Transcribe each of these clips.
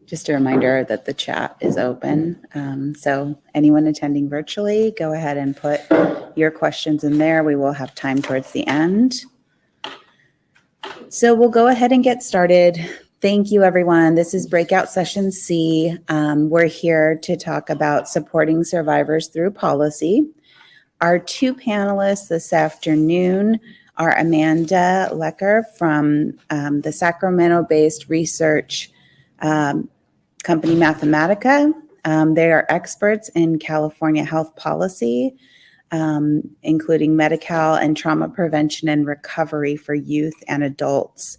Just a reminder that the chat is open. So anyone attending virtually, go ahead and put your questions in there. We will have time towards the end. So we'll go ahead and get started. Thank you, everyone. This is Breakout Session C. We're here to talk about supporting survivors through policy. Our two panelists this afternoon are Amada Lechner from the Sacramento-based research company Mathmatica. They are experts in California health policy, including Medi-Cal and trauma prevention and recovery for youth and adults.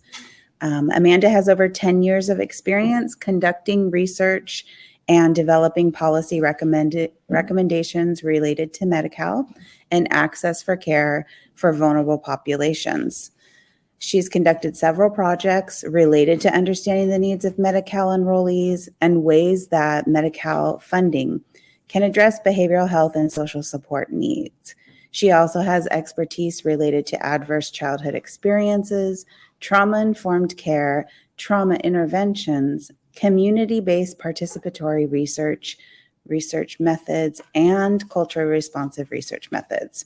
Amanda has over 10 years of experience conducting research and developing policy recommendations related to Medi-Cal and access for care for vulnerable populations. She's conducted several projects related to understanding the needs of Medi-Cal enrollees and ways that Medi-Cal funding can address behavioral health and social support needs. She also has expertise related to adverse childhood experiences, trauma-informed care, trauma interventions, community-based participatory research methods, and culturally responsive research methods.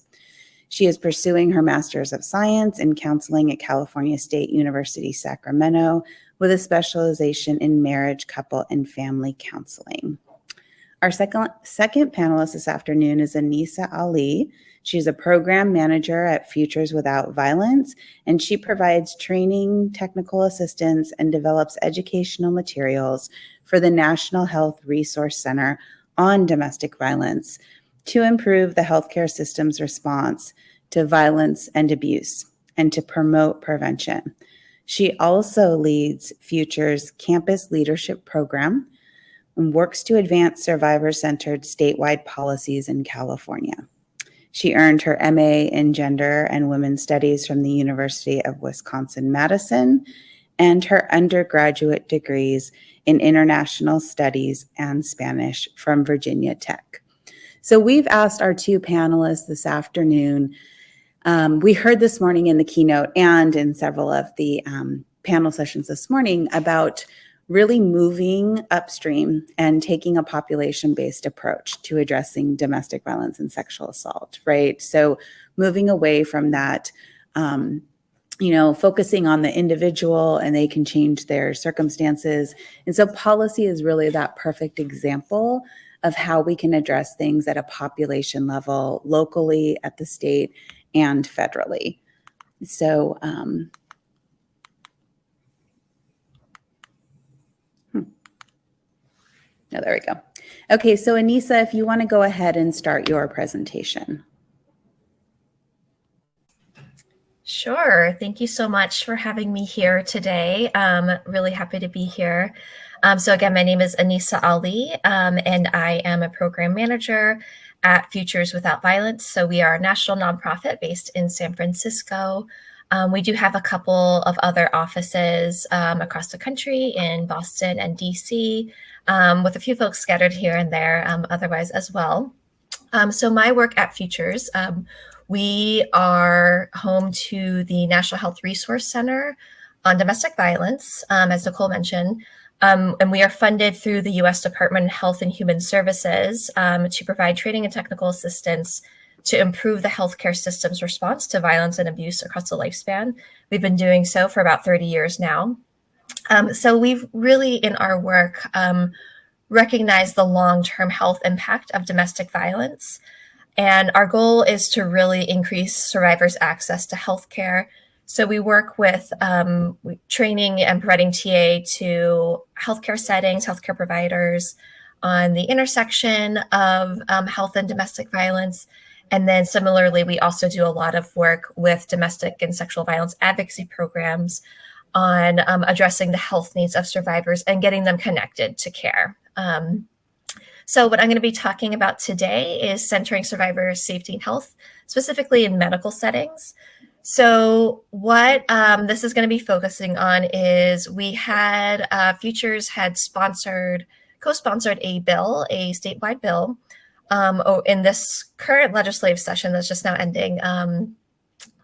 She is pursuing her Master's of Science in Counseling at California State University, Sacramento, with a specialization in marriage, couple, and family counseling. Our second panelist this afternoon is Anisa Ali. She's a program manager at Futures Without Violence, and she provides training, technical assistance, and develops educational materials for the National Health Resource Center on domestic violence to improve the healthcare system's response to violence and abuse and to promote prevention. She also leads Futures Campus Leadership Program and works to advance survivor-centered statewide policies in California. She earned her MA in Gender and Women's Studies from the University of Wisconsin-Madison and her undergraduate degrees in International Studies and Spanish from Virginia Tech. So we've asked our two panelists this afternoon. We heard this morning in the keynote and in several of the panel sessions this morning about really moving upstream and taking a population-based approach to addressing domestic violence and sexual assault, right? So moving away from that, focusing on the individual and they can change their circumstances. And so policy is really that perfect example of how we can address things at a population level, locally, at the state, and federally. So, Oh, there we go. Okay, so Anisa, if you want to go ahead and start your presentation. Sure. Thank you so much for having me here today. Really happy to be here. So again, my name is Anisa Ali, and I am a program manager at Futures Without Violence. So we are a national nonprofit based in San Francisco. We do have a couple of other offices across the country in Boston and DC, with a few folks scattered here and there otherwise as well. So my work at Futures, we are home to the National Health Resource Center on domestic violence, as Nicolle mentioned, and we are funded through the U.S. Department of Health and Human Services to provide training and technical assistance to improve the healthcare system's response to violence and abuse across the lifespan. We've been doing so for about 30 years now. So we've really, in our work, recognized the long-term health impact of domestic violence. And our goal is to really increase survivors' access to healthcare. So we work with training and providing TA to healthcare settings, healthcare providers on the intersection of health and domestic violence. And then similarly, we also do a lot of work with domestic and sexual violence advocacy programs on addressing the health needs of survivors and getting them connected to care. So what I'm going to be talking about today is centering survivors' safety and health, specifically in medical settings. So what this is going to be focusing on is we had Futures had co-sponsored a bill, a statewide bill, in this current legislative session that's just now ending,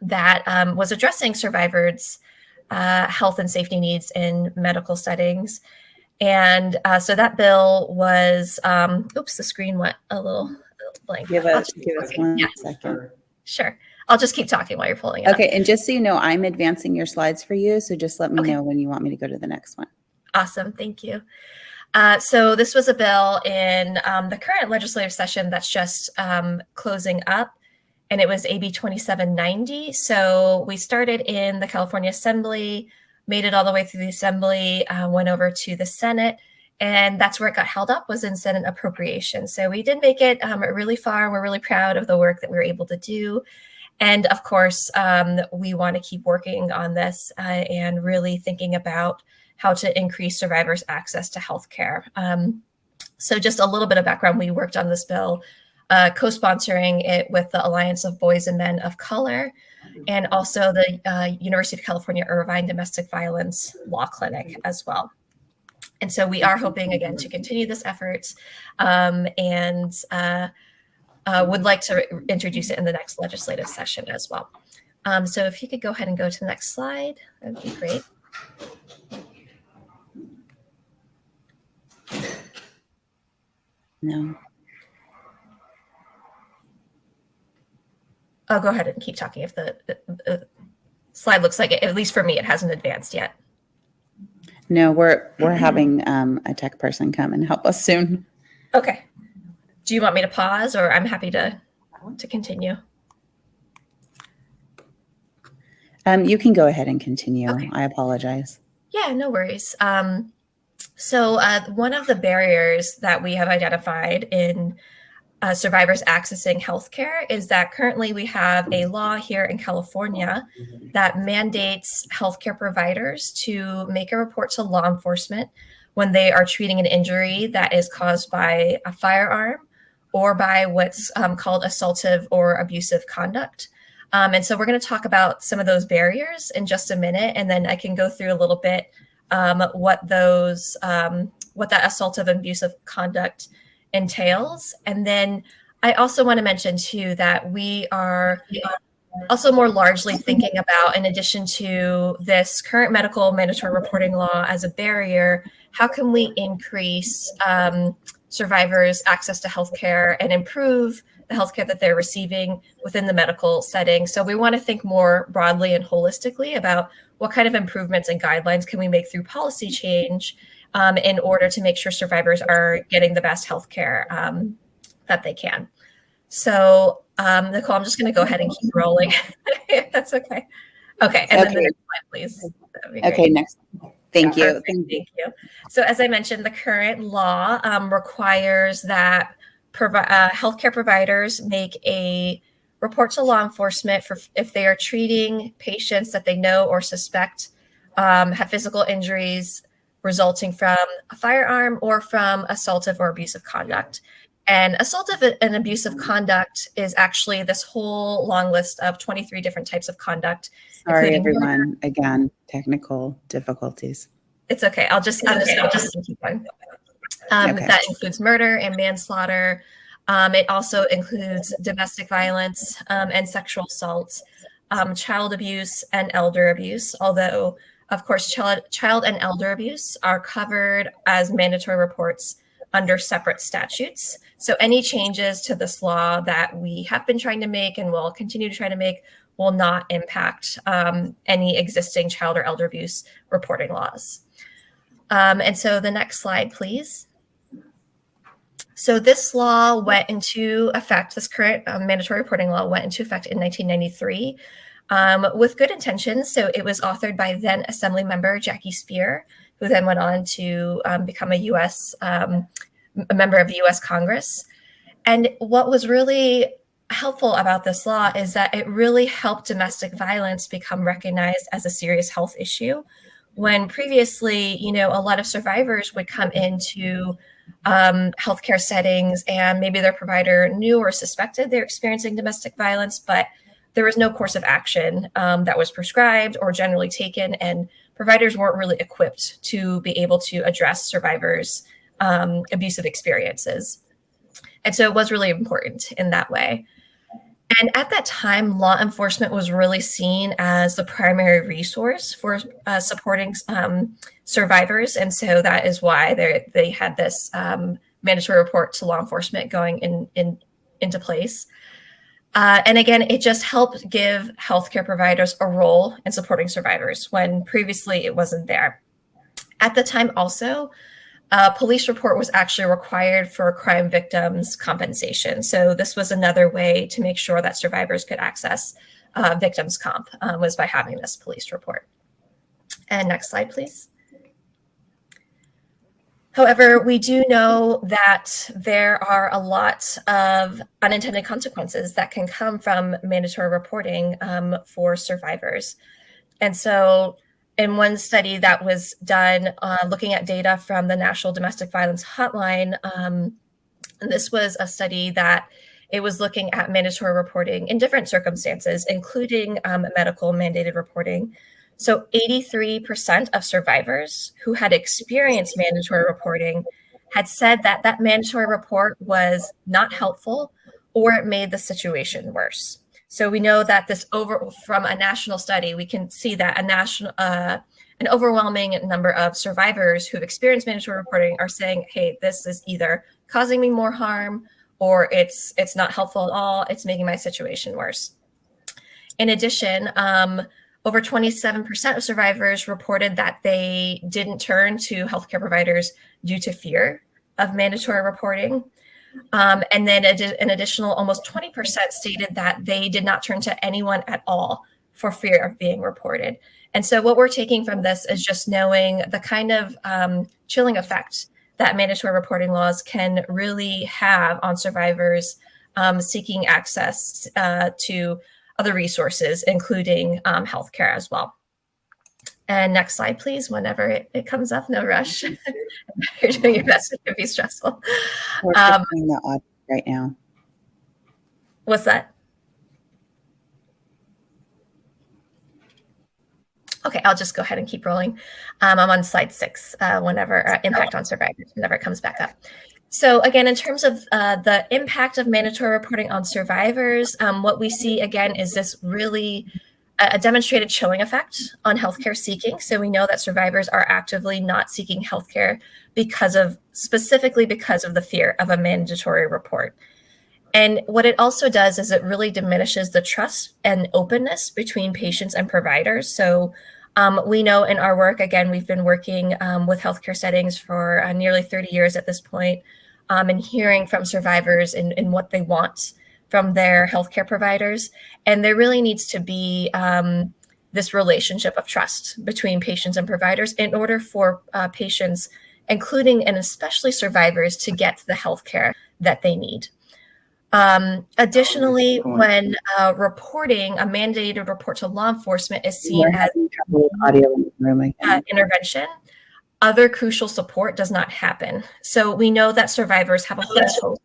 that was addressing survivors' health and safety needs in medical settings. And so that bill was, oops, the screen went a little blank. Give us 1 second. Sure. I'll just keep talking while you're pulling it up. Okay, and just so you know, I'm advancing your slides for you, so just let me know when you want me to go to the next one. Awesome, thank you. So this was a bill in the current legislative session that's just closing up, and it was AB 2790. So we started in the California Assembly, made it all the way through the Assembly, went over to the Senate, and that's where it got held up, was in Senate appropriations. So we did make it really far. We're really proud of the work that we were able to do. And of course, we want to keep working on this and really thinking about how to increase survivors' access to healthcare. So just a little bit of background, we worked on this bill, co-sponsoring it with the Alliance of Boys and Men of Color, and also the University of California Irvine Domestic Violence Law Clinic as well. And so we are hoping, again, to continue this effort and would like to introduce it in the next legislative session as well. So if you could go ahead and go to the next slide, that would be great. No. I'll go ahead and keep talking if the slide looks like it, at least for me, it hasn't advanced yet. No, we're having a tech person come and help us soon. Okay. Do you want me to pause, or I'm happy to continue? You can go ahead and continue. Okay. I apologize. Yeah, no worries. So one of the barriers that we have identified in survivors accessing healthcare is that currently we have a law here in California that mandates healthcare providers to make a report to law enforcement when they are treating an injury that is caused by a firearm or by what's called assaultive or abusive conduct. And so we're going to talk about some of those barriers in just a minute, and then I can go through a little bit what that assaultive and abusive conduct entails. And then I also want to mention too that we are also more largely thinking about, in addition to this current medical mandatory reporting law as a barrier, how can we increase survivors' access to healthcare and improve the healthcare that they're receiving within the medical setting. So we want to think more broadly and holistically about what kind of improvements and guidelines can we make through policy change in order to make sure survivors are getting the best healthcare that they can. So Nicolle, I'm just going to go ahead and keep rolling. That's okay. Okay, and then the next slide, please. Okay, next. Thank you. Thank you. So as I mentioned, the current law requires that healthcare providers make a report to law enforcement for if they are treating patients that they know or suspect have physical injuries resulting from a firearm or from assaultive or abusive conduct. And assaultive and abusive conduct is actually this whole long list of 23 different types of conduct. Sorry, everyone. Again, technical difficulties. It's okay. I'll just keep going. Okay. That includes murder and manslaughter. It also includes domestic violence and sexual assault, child abuse and elder abuse, although, of course, child and elder abuse are covered as mandatory reports under separate statutes. So any changes to this law that we have been trying to make and will continue to try to make will not impact any existing child or elder abuse reporting laws. And so the next slide, please. So this law went into effect, this current mandatory reporting law went into effect in 1993 with good intentions. So it was authored by then Assembly member Jackie Speer, who then went on to become a member of the US Congress. And what was really helpful about this law is that it really helped domestic violence become recognized as a serious health issue. When previously, a lot of survivors would come into healthcare settings and maybe their provider knew or suspected they're experiencing domestic violence, but there was no course of action that was prescribed or generally taken, and providers weren't really equipped to be able to address survivors' abusive experiences. And so it was really important in that way. And at that time, law enforcement was really seen as the primary resource for supporting survivors. And so that is why they had this mandatory report to law enforcement going into place. And again, it just helped give healthcare providers a role in supporting survivors when previously it wasn't there. At the time also, a police report was actually required for crime victims' compensation. So this was another way to make sure that survivors could access victims' comp, was by having this police report. And next slide, please. However, we do know that there are a lot of unintended consequences that can come from mandatory reporting for survivors. And so in one study that was done looking at data from the National Domestic Violence Hotline, this was a study that it was looking at mandatory reporting in different circumstances, including medical mandated reporting. So 83% of survivors who had experienced mandatory reporting had said that that mandatory report was not helpful or it made the situation worse. So we know that from a national study, we can see that an overwhelming number of survivors who've experienced mandatory reporting are saying, hey, this is either causing me more harm or it's not helpful at all. It's making my situation worse. In addition, over 27% of survivors reported that they didn't turn to healthcare providers due to fear of mandatory reporting. And then an additional almost 20% stated that they did not turn to anyone at all for fear of being reported. And so what we're taking from this is just knowing the kind of chilling effect that mandatory reporting laws can really have on survivors seeking access to other resources, including healthcare as well. And next slide, please, whenever it comes up, no rush. You're doing your best, it can be stressful. We're fixing the audio right now. What's that? Okay, I'll just go ahead and keep rolling. I'm on slide 6, whenever impact on survivors, whenever it comes back up. So again, in terms of the impact of mandatory reporting on survivors, what we see again is this really a demonstrated chilling effect on healthcare seeking. So we know that survivors are actively not seeking healthcare specifically because of the fear of a mandatory report. And what it also does is it really diminishes the trust and openness between patients and providers. So we know in our work, again, we've been working with healthcare settings for nearly 30 years at this point, and hearing from survivors in what they want from their healthcare providers. And there really needs to be this relationship of trust between patients and providers in order for patients, including and especially survivors, to get the healthcare that they need. Additionally, when reporting, a mandated report to law enforcement is seen as intervention, other crucial support does not happen. So we know that survivors have a whole host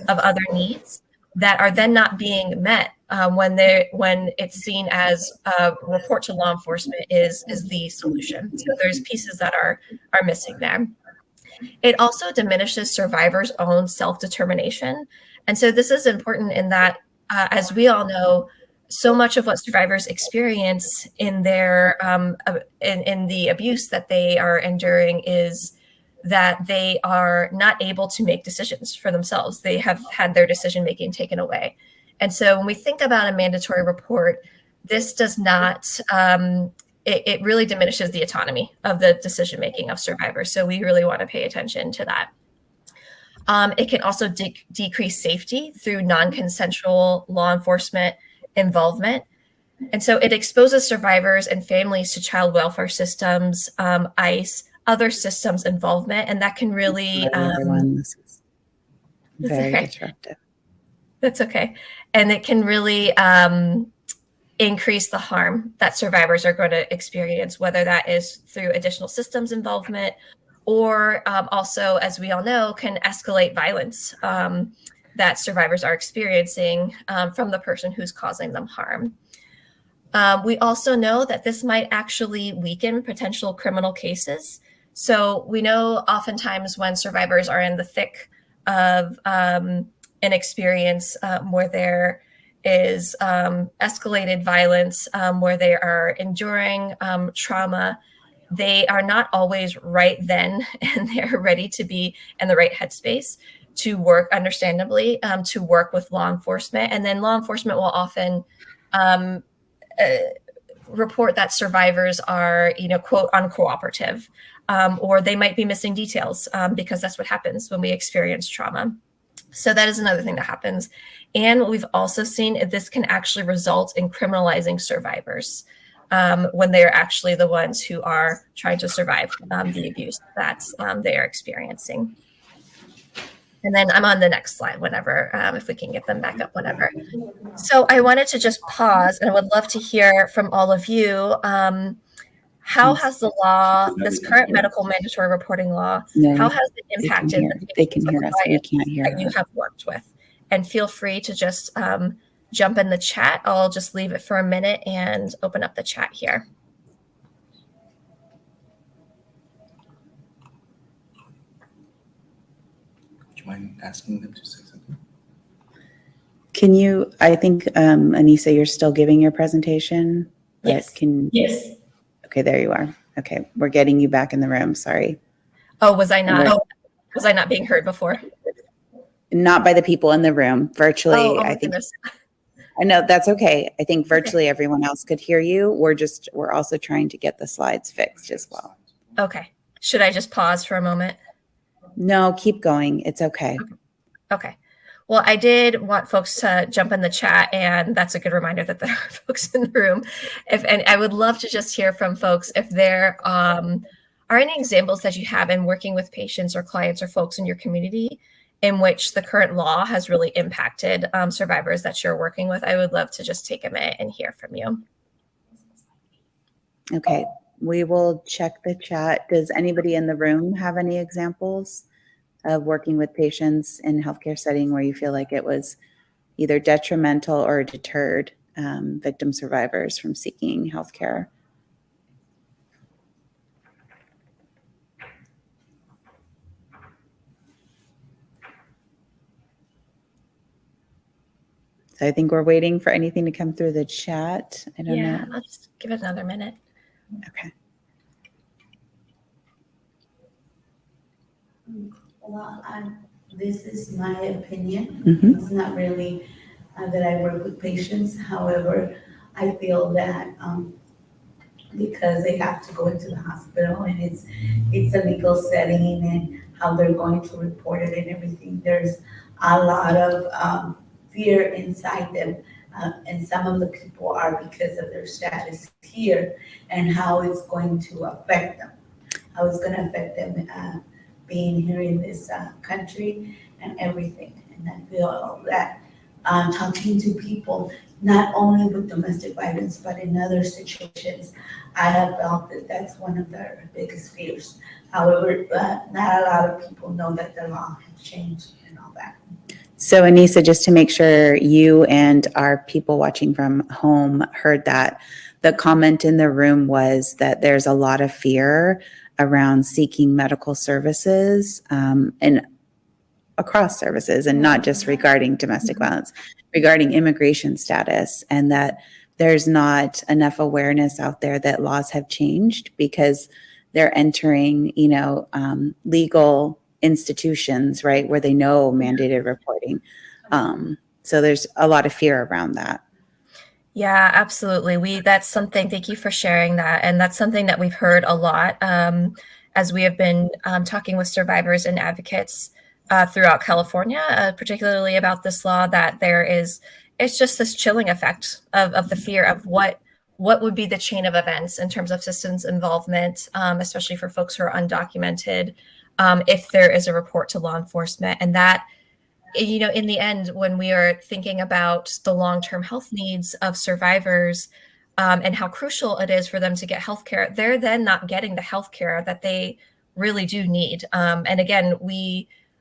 of other needs that are then not being met when it's seen as a report to law enforcement is the solution. So there's pieces that are missing there. It also diminishes survivors' own self-determination. And so this is important in that, as we all know, so much of what survivors experience in their in the abuse that they are enduring is that they are not able to make decisions for themselves. They have had their decision-making taken away. And so when we think about a mandatory report, this does not, it really diminishes the autonomy of the decision-making of survivors. So we really want to pay attention to that. It can also decrease safety through non-consensual law enforcement involvement. And so it exposes survivors and families to child welfare systems, ICE, other systems involvement, and that can really this is very disruptive. That's okay. And it can really increase the harm that survivors are going to experience, whether that is through additional systems involvement or also, as we all know, can escalate violence that survivors are experiencing from the person who's causing them harm. We also know that this might actually weaken potential criminal cases. So we know oftentimes when survivors are in the thick of an experience where they're is escalated violence, where they are enduring trauma. They are not always right then, and they're ready to be in the right headspace to work, understandably, to work with law enforcement. And then law enforcement will often report that survivors are, quote, uncooperative, or they might be missing details, because that's what happens when we experience trauma. So that is another thing that happens. And we've also seen this can actually result in criminalizing survivors, when they're actually the ones who are trying to survive the abuse that they are experiencing. And then I'm on the next slide whenever, if we can get them back up whenever. So I wanted to just pause, and I would love to hear from all of you. How has the law, this current medical mandatory reporting law, how has it impacted they can hear us, we can't hear that you have worked with? And feel free to just jump in the chat. I'll just leave it for a minute and open up the chat here. Would you mind asking them to say something? Can you, I think, Anisa, you're still giving your presentation? Yes. Yes. Okay, there you are. Okay, we're getting you back in the room, sorry. Oh, was I not being heard before? Not by the people in the room, virtually. Oh, I think. goodness. I know, that's okay. I think virtually everyone else could hear you. We're also trying to get the slides fixed as well. Okay. Should I just pause for a moment? No, keep going. It's okay. Okay. Well, I did want folks to jump in the chat, and that's a good reminder that there are folks in the room. And I would love to just hear from folks if there are any examples that you have in working with patients or clients or folks in your community in which the current law has really impacted survivors that you're working with. I would love to just take a minute and hear from you. Okay, we will check the chat. Does anybody in the room have any examples of working with patients in healthcare setting where you feel like it was either detrimental or deterred victim survivors from seeking healthcare? So I think we're waiting for anything to come through the chat. I don't know. I'll just give it another minute. Okay. Well, this is my opinion. Mhm. It's not really that I work with patients. However, I feel that because they have to go into the hospital and it's a legal setting and how they're going to report it and everything, there's a lot of fear inside them. And some of the people are because of their status here and how it's going to affect them. How it's going to affect them being here in this country and everything. And I feel that talking to people, not only with domestic violence, but in other situations, I have felt that that's one of their biggest fears. However, not a lot of people know that the law has changed and all that. So Anisa, just to make sure you and our people watching from home heard that, the comment in the room was that there's a lot of fear around seeking medical services and across services, and not just regarding domestic violence, regarding immigration status, and that there's not enough awareness out there that laws have changed because they're entering, legal institutions, right, where they know mandated reporting. So there's a lot of fear around that. Yeah, absolutely. That's something, thank you for sharing that. And that's something that we've heard a lot as we have been talking with survivors and advocates throughout California, particularly about this law, that it's just this chilling effect of the fear of what would be the chain of events in terms of systems involvement, especially for folks who are undocumented, if there is a report to law enforcement. And that, in the end, when we are thinking about the long-term health needs of survivors and how crucial it is for them to get healthcare, they're then not getting the healthcare that they really do need. And again,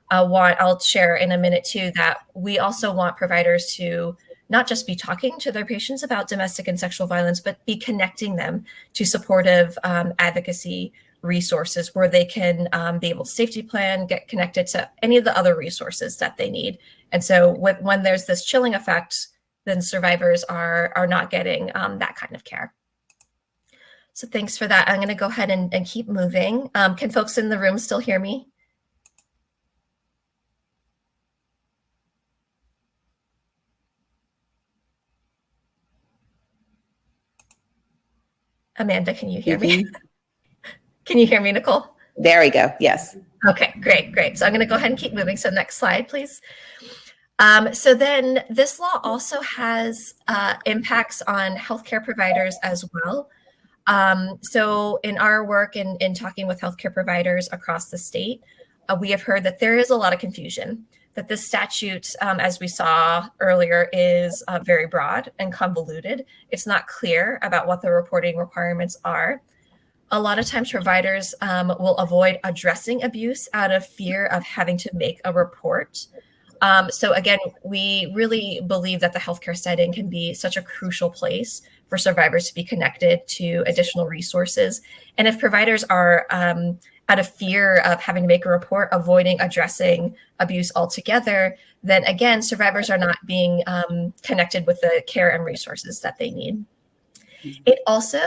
I'll share in a minute too, that we also want providers to not just be talking to their patients about domestic and sexual violence, but be connecting them to supportive advocacy resources where they can be able to safety plan, get connected to any of the other resources that they need. And so when there's this chilling effect then survivors are not getting that kind of care. So thanks for that. I'm going to go ahead and keep moving. Can folks in the room still hear me? Amanda, can you hear me? Can you hear me, Nicolle? There we go. Yes. Okay, great. So I'm going to go ahead and keep moving. So next slide, please. So then this law also has impacts on healthcare providers as well. So in our work in talking with healthcare providers across the state, we have heard that there is a lot of confusion, that this statute, as we saw earlier, is very broad and convoluted. It's not clear about what the reporting requirements are. A lot of times providers will avoid addressing abuse out of fear of having to make a report. So again, we really believe that the healthcare setting can be such a crucial place for survivors to be connected to additional resources. And if providers are out of fear of having to make a report, avoiding addressing abuse altogether, then again, survivors are not being connected with the care and resources that they need. It also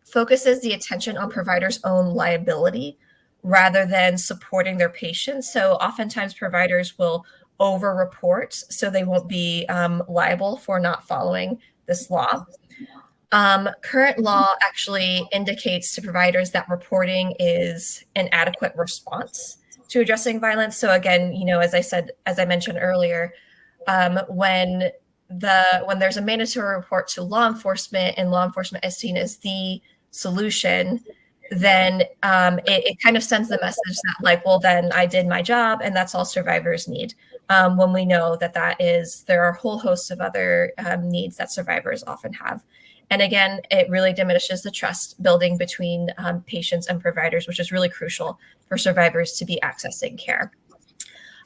focuses the attention on providers' own liability rather than supporting their patients. So oftentimes providers will over-report so they won't be liable for not following this law. Current law actually indicates to providers that reporting is an adequate response to addressing violence. So again, as I mentioned earlier, when there's a mandatory report to law enforcement and law enforcement is seen as the solution, then it kind of sends the message that like, well, then I did my job and that's all survivors need. When we know that there are a whole host of other needs that survivors often have. And again, it really diminishes the trust building between patients and providers, which is really crucial for survivors to be accessing care.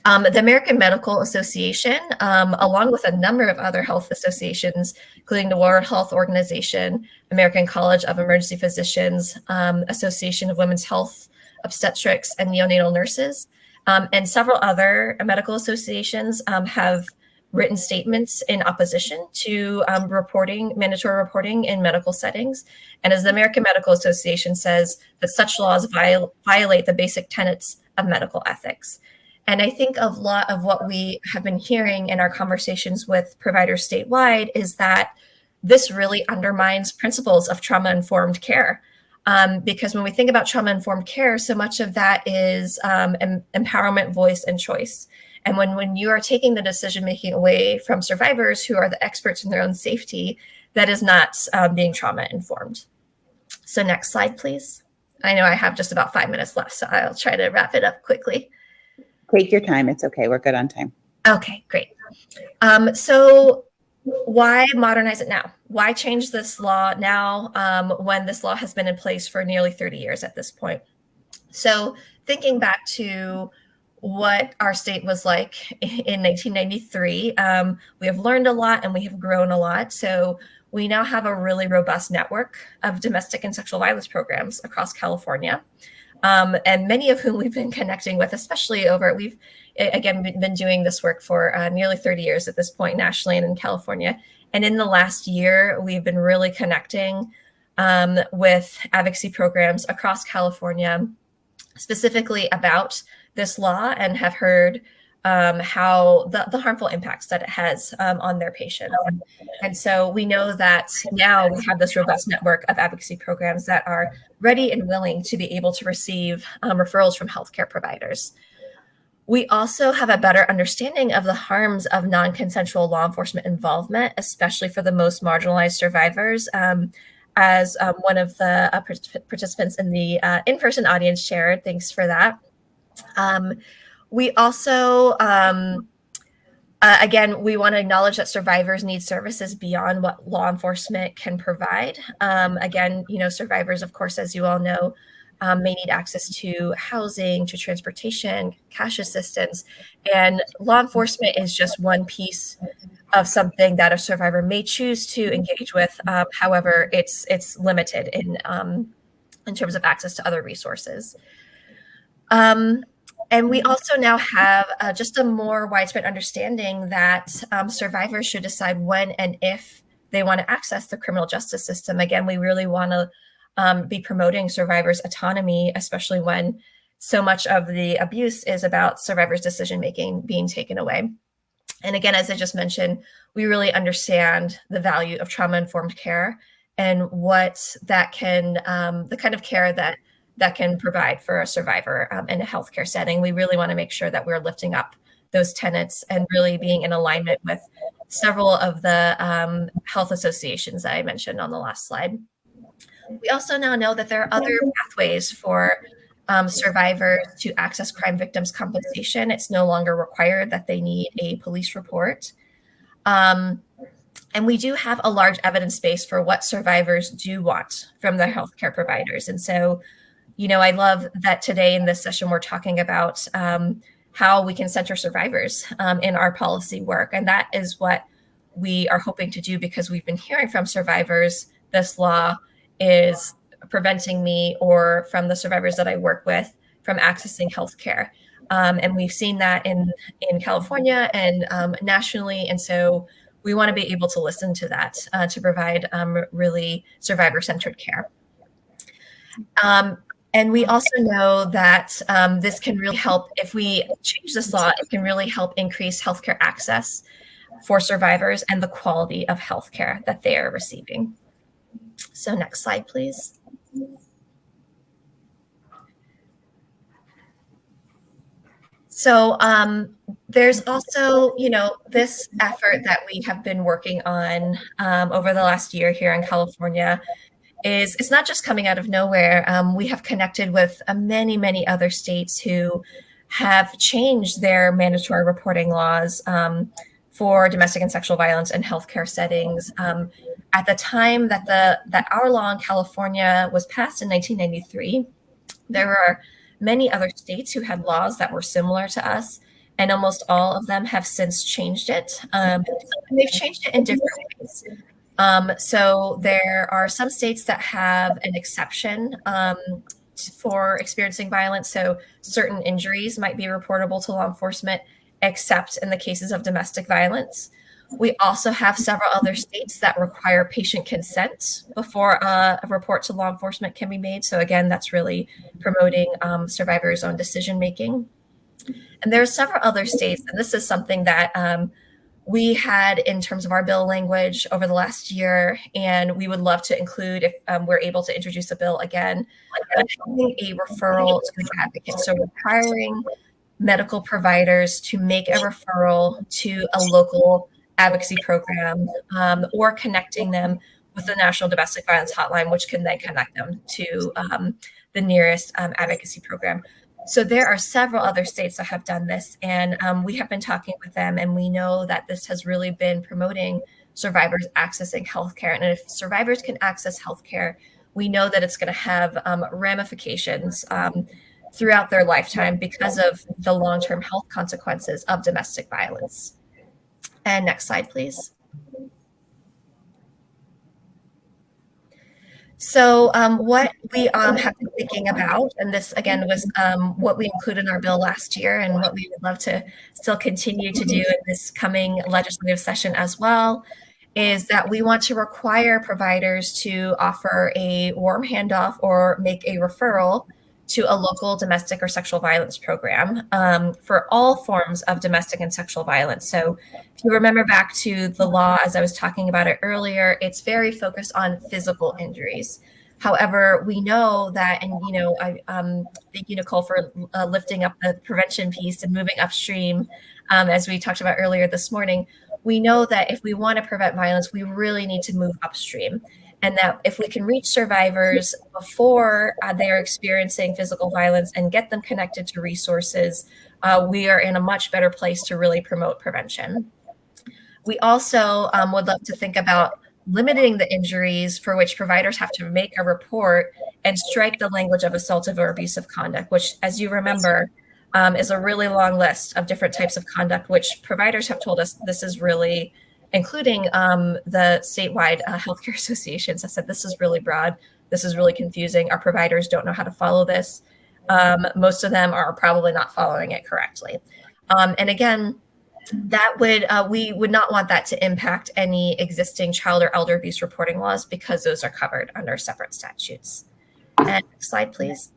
The American Medical Association, along with a number of other health associations, including the World Health Organization, American College of Emergency Physicians, Association of Women's Health, Obstetrics and Neonatal Nurses, and several other medical associations have written statements in opposition to mandatory reporting in medical settings. And as the American Medical Association says, that such laws violate the basic tenets of medical ethics. And I think a lot of what we have been hearing in our conversations with providers statewide is that this really undermines principles of trauma-informed care. Because when we think about trauma-informed care, so much of that is empowerment, voice, and choice. And when you are taking the decision-making away from survivors who are the experts in their own safety, that is not being trauma-informed. So next slide, please. I know I have just about 5 minutes left, so I'll try to wrap it up quickly. Take your time. It's okay. We're good on time. Okay, great. So why modernize it now? Why change this law now when this law has been in place for nearly 30 years at this point? So thinking back to what our state was like in 1993, we have learned a lot and we have grown a lot. So we now have a really robust network of domestic and sexual violence programs across California. And many of whom we've been connecting with, especially we've again been doing this work for nearly 30 years at this point, nationally and in California. And in the last year, we've been really connecting with advocacy programs across California, specifically about this law, and have heard how the harmful impacts that it has on their patients. And so we know that now we have this robust network of advocacy programs that are ready and willing to be able to receive referrals from healthcare providers. We also have a better understanding of the harms of non-consensual law enforcement involvement, especially for the most marginalized survivors. As one of the participants in the in-person audience shared, thanks for that. We also, again, we want to acknowledge that survivors need services beyond what law enforcement can provide. Again, survivors, of course, as you all know, may need access to housing, to transportation, cash assistance, and law enforcement is just one piece of something that a survivor may choose to engage with. However, it's limited in terms of access to other resources. And we also now have just a more widespread understanding that survivors should decide when and if they want to access the criminal justice system. Again, we really want to be promoting survivors' autonomy, especially when so much of the abuse is about survivors' decision-making being taken away. And again, as I just mentioned, we really understand the value of trauma-informed care and what that can, the kind of care that can provide for a survivor in a healthcare setting. We really want to make sure that we're lifting up those tenets and really being in alignment with several of the health associations that I mentioned on the last slide. We also now know that there are other pathways for survivors to access crime victims' compensation. It's no longer required that they need a police report. And we do have a large evidence base for what survivors do want from their healthcare providers. And so, I love that today in this session, we're talking about how we can center survivors in our policy work. And that is what we are hoping to do, because we've been hearing from survivors, this law is preventing me or from the survivors that I work with from accessing healthcare. And we've seen that in California and nationally. And so we want to be able to listen to that to provide really survivor-centered care. And we also know that this can really help, if we change this law, it can really help increase healthcare access for survivors and the quality of healthcare that they are receiving. So next slide, please. So there's also, this effort that we have been working on over the last year here in California it's not just coming out of nowhere. We have connected with many, many other states who have changed their mandatory reporting laws for domestic and sexual violence in healthcare settings. At the time that our law in California was passed in 1993, there were many other states who had laws that were similar to us, and almost all of them have since changed it. And they've changed it in different ways. So there are some states that have an exception for experiencing violence. So certain injuries might be reportable to law enforcement, except in the cases of domestic violence. We also have several other states that require patient consent before a report to law enforcement can be made. So again, that's really promoting survivors' own decision-making. And there are several other states, and this is something that we had in terms of our bill language over the last year, and we would love to include, if we're able to introduce a bill again, having a referral to the advocate. So requiring medical providers to make a referral to a local advocacy program or connecting them with the National Domestic Violence Hotline, which can then connect them to the nearest advocacy program. So there are several other states that have done this, and we have been talking with them, and we know that this has really been promoting survivors accessing healthcare. And if survivors can access healthcare, we know that it's going to have ramifications throughout their lifetime because of the long-term health consequences of domestic violence. And next slide, please. So what we have been thinking about, and this again was what we included in our bill last year and what we would love to still continue to do in this coming legislative session as well, is that we want to require providers to offer a warm handoff or make a referral to a local domestic or sexual violence program for all forms of domestic and sexual violence. So if you remember back to the law, as I was talking about it earlier, it's very focused on physical injuries. However, we know that, and I thank you, Nicolle, for lifting up the prevention piece and moving upstream, as we talked about earlier this morning. We know that if we want to prevent violence, we really need to move upstream. And that if we can reach survivors before they're experiencing physical violence and get them connected to resources, we are in a much better place to really promote prevention. We also would love to think about limiting the injuries for which providers have to make a report and strike the language of assaultive or abusive conduct, which, as you remember, is a really long list of different types of conduct, which providers have told us this is really, including the statewide healthcare associations, I said, this is really broad. This is really confusing. Our providers don't know how to follow this. most of them are probably not following it correctly. And again, that would we would not want that to impact any existing child or elder abuse reporting laws because those are covered under separate statutes. And next slide, please.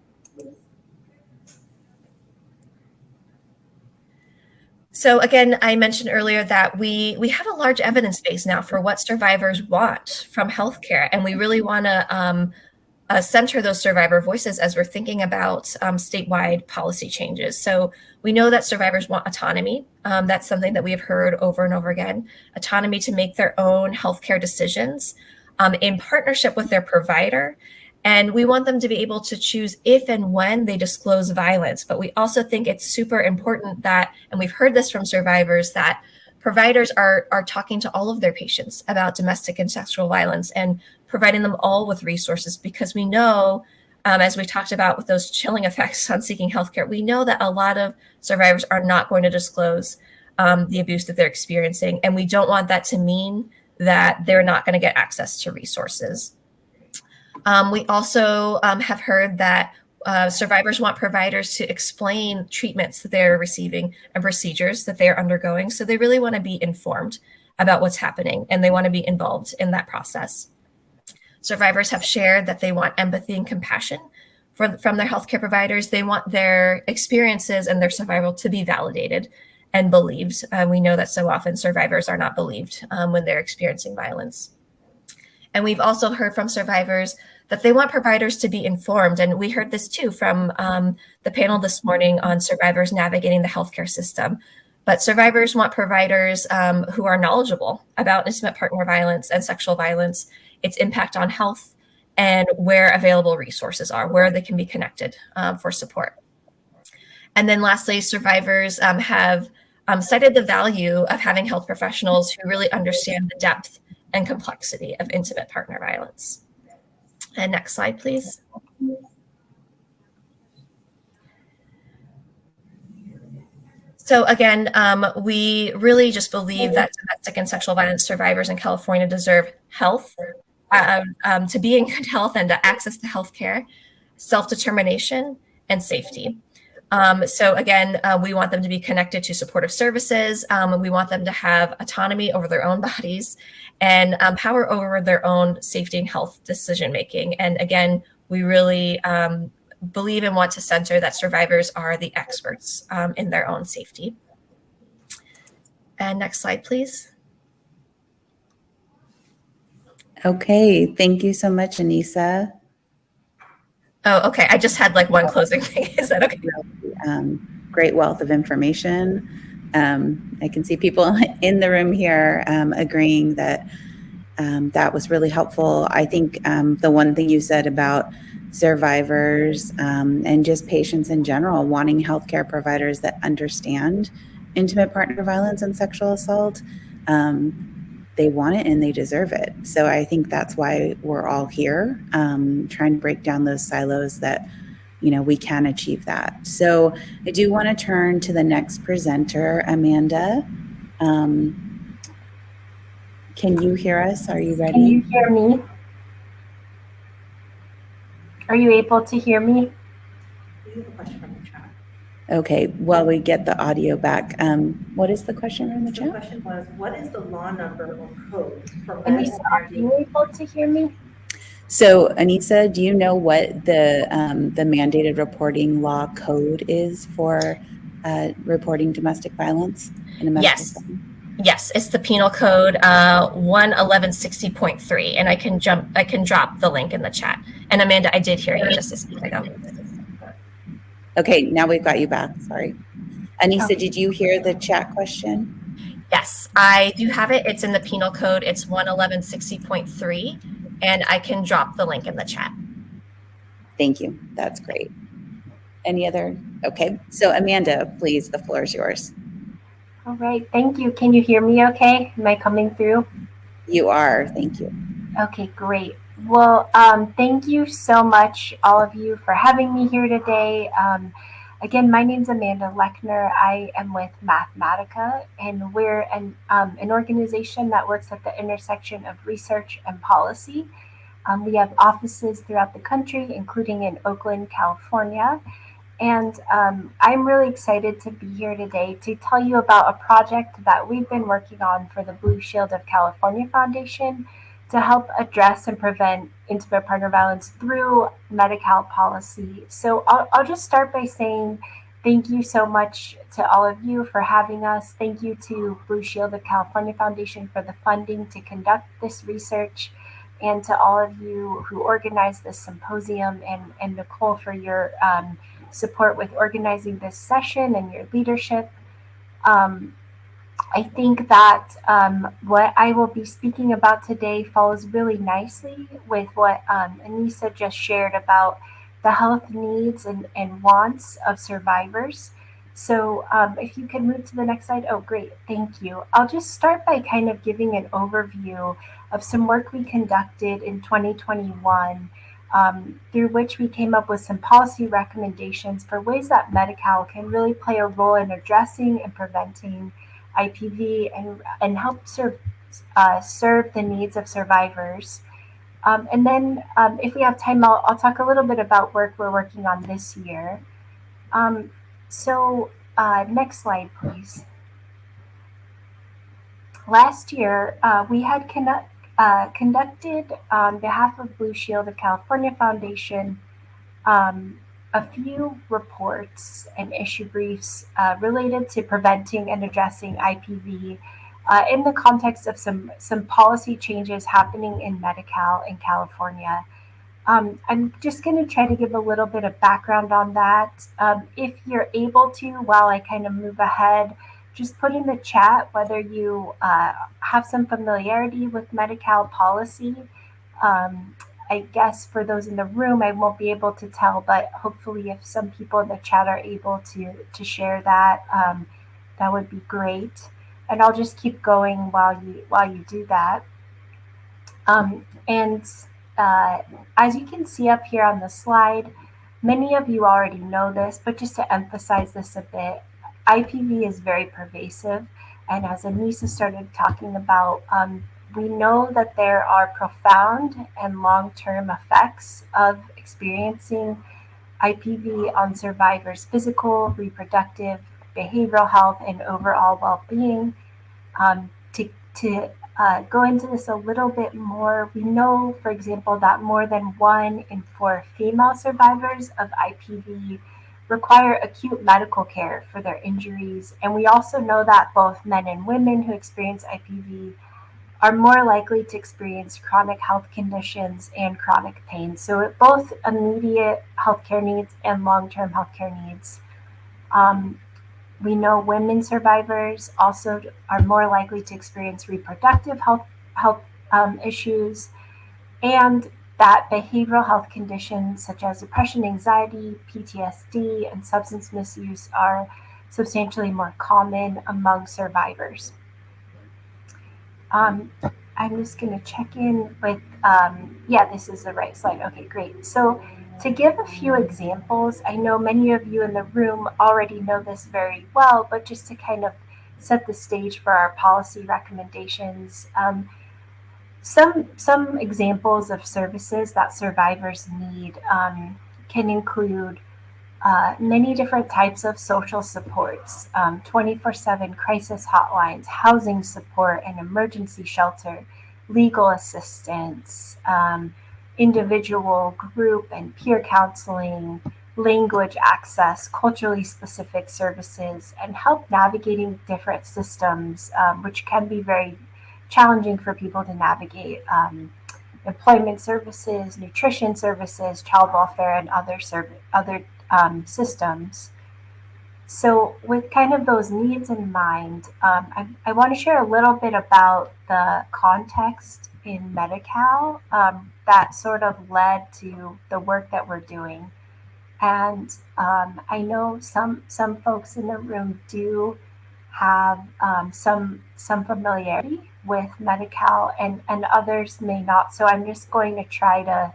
So again, I mentioned earlier that we have a large evidence base now for what survivors want from healthcare, and we really want to center those survivor voices as we're thinking about statewide policy changes. So we know that survivors want autonomy. That's something that we have heard over and over again. Autonomy to make their own healthcare decisions in partnership with their provider. And we want them to be able to choose if and when they disclose violence. But we also think it's super important that, and we've heard this from survivors, that providers are talking to all of their patients about domestic and sexual violence and providing them all with resources, because we know, as we talked about with those chilling effects on seeking healthcare, we know that a lot of survivors are not going to disclose the abuse that they're experiencing. And we don't want that to mean that they're not going to get access to resources. We also have heard that survivors want providers to explain treatments that they're receiving and procedures that they're undergoing. So they really want to be informed about what's happening, and they want to be involved in that process. Survivors have shared that they want empathy and compassion from their healthcare providers. They want their experiences and their survival to be validated and believed. We know that so often survivors are not believed when they're experiencing violence. And we've also heard from survivors that they want providers to be informed. And we heard this too from the panel this morning on survivors navigating the healthcare system. But survivors want providers who are knowledgeable about intimate partner violence and sexual violence, its impact on health, and where available resources are, where they can be connected for support. And then lastly, survivors have cited the value of having health professionals who really understand the depth and complexity of intimate partner violence. And next slide, please. So again, we really just believe that domestic and sexual violence survivors in California deserve health, to be in good health and to access to healthcare, self-determination, and safety. So again, we want them to be connected to supportive services. We want them to have autonomy over their own bodies and power over their own safety and health decision-making. And again, we really believe and want to center that survivors are the experts in their own safety. And next slide, please. Okay, thank you so much, Anisa. Oh, okay. I just had like one closing thing. Is that okay? Great wealth of information. I can see people in the room here agreeing that that was really helpful. I think the one thing you said about survivors and just patients in general wanting healthcare providers that understand intimate partner violence and sexual assault, they want it and they deserve it. So I think that's why we're all here, trying to break down those silos that, you know, we can achieve that. So I do want to turn to the next presenter, Amanda. Can you hear us? Are you ready? Can you hear me? Are you able to hear me? We have a question from the chat. Okay, while we get the audio back, what is the question in the The chat? question was, what is the law number or code for Anisa, are you able to hear me? So Anisa, do you know what the mandated reporting law code is for reporting domestic violence in a medical Yes. setting? Yes, it's the penal code 11160.3, and I can drop the link in the chat. And Amanda, I did hear you just a second ago. Okay, now we've got you back. Sorry. Anisa, Okay. did you hear the chat question? Yes, I do have it. It's in the penal code. It's 11160.3, and I can drop the link in the chat. Thank you. That's great. Any other? Okay, so Amanda, please, the floor is yours. All right, thank you. Can you hear me okay? Am I coming through? You are. Thank you. Okay, great. Well, thank you so much, all of you, for having me here today. Again, my name's Amanda Lechner. I am with Mathmatica, and we're an organization that works at the intersection of research and policy. We have offices throughout the country, including in Oakland, California. And I'm really excited to be here today to tell you about a project that we've been working on for the Blue Shield of California Foundation to help address and prevent intimate partner violence through Medi-Cal policy. So I'll just start by saying thank you so much to all of you for having us. Thank you to Blue Shield of California Foundation for the funding to conduct this research, and to all of you who organized this symposium, and Nicolle for your support with organizing this session and your leadership. I think that what I will be speaking about today falls really nicely with what Anisa just shared about the health needs and wants of survivors. So if you could move to the next slide. Oh, great. Thank you. I'll just start by kind of giving an overview of some work we conducted in 2021, through which we came up with some policy recommendations for ways that Medi-Cal can really play a role in addressing and preventing IPV and help serve the needs of survivors. And then if we have time, I'll talk a little bit about work we're working on this year. So next slide, please. Last year, we had conducted on behalf of Blue Shield of California Foundation a few reports and issue briefs related to preventing and addressing IPV in the context of some policy changes happening in Medi-Cal in California. I'm just going to try to give a little bit of background on that. If you're able to, while I kind of move ahead, just put in the chat whether you have some familiarity with Medi-Cal policy. I guess for those in the room, I won't be able to tell, but hopefully if some people in the chat are able to share that, that would be great. And I'll just keep going while you do that. As you can see up here on the slide, many of you already know this, but just to emphasize this a bit, IPV is very pervasive. And as Anisa started talking about, we know that there are profound and long-term effects of experiencing IPV on survivors' physical, reproductive, behavioral health, and overall well-being. To go into this a little bit more, we know, for example, that more than 1 in 4 female survivors of IPV require acute medical care for their injuries. And we also know that both men and women who experience IPV are more likely to experience chronic health conditions and chronic pain. So both immediate healthcare needs and long-term healthcare needs. We know women survivors also are more likely to experience reproductive health issues, and that behavioral health conditions such as depression, anxiety, PTSD, and substance misuse are substantially more common among survivors. I'm just going to check in with, yeah, this is the right slide. Okay, great. So to give a few examples, I know many of you in the room already know this very well, but just to kind of set the stage for our policy recommendations, some examples of services that survivors need can include many different types of social supports, 24/7 crisis hotlines, housing support and emergency shelter, legal assistance, individual, group, and peer counseling, language access, culturally specific services, and help navigating different systems, which can be very challenging for people to navigate. Employment services, nutrition services, child welfare, and other systems. So with kind of those needs in mind, I want to share a little bit about the context in Medi-Cal that sort of led to the work that we're doing. And I know some folks in the room do have some familiarity with Medi-Cal, and others may not. So I'm just going to try to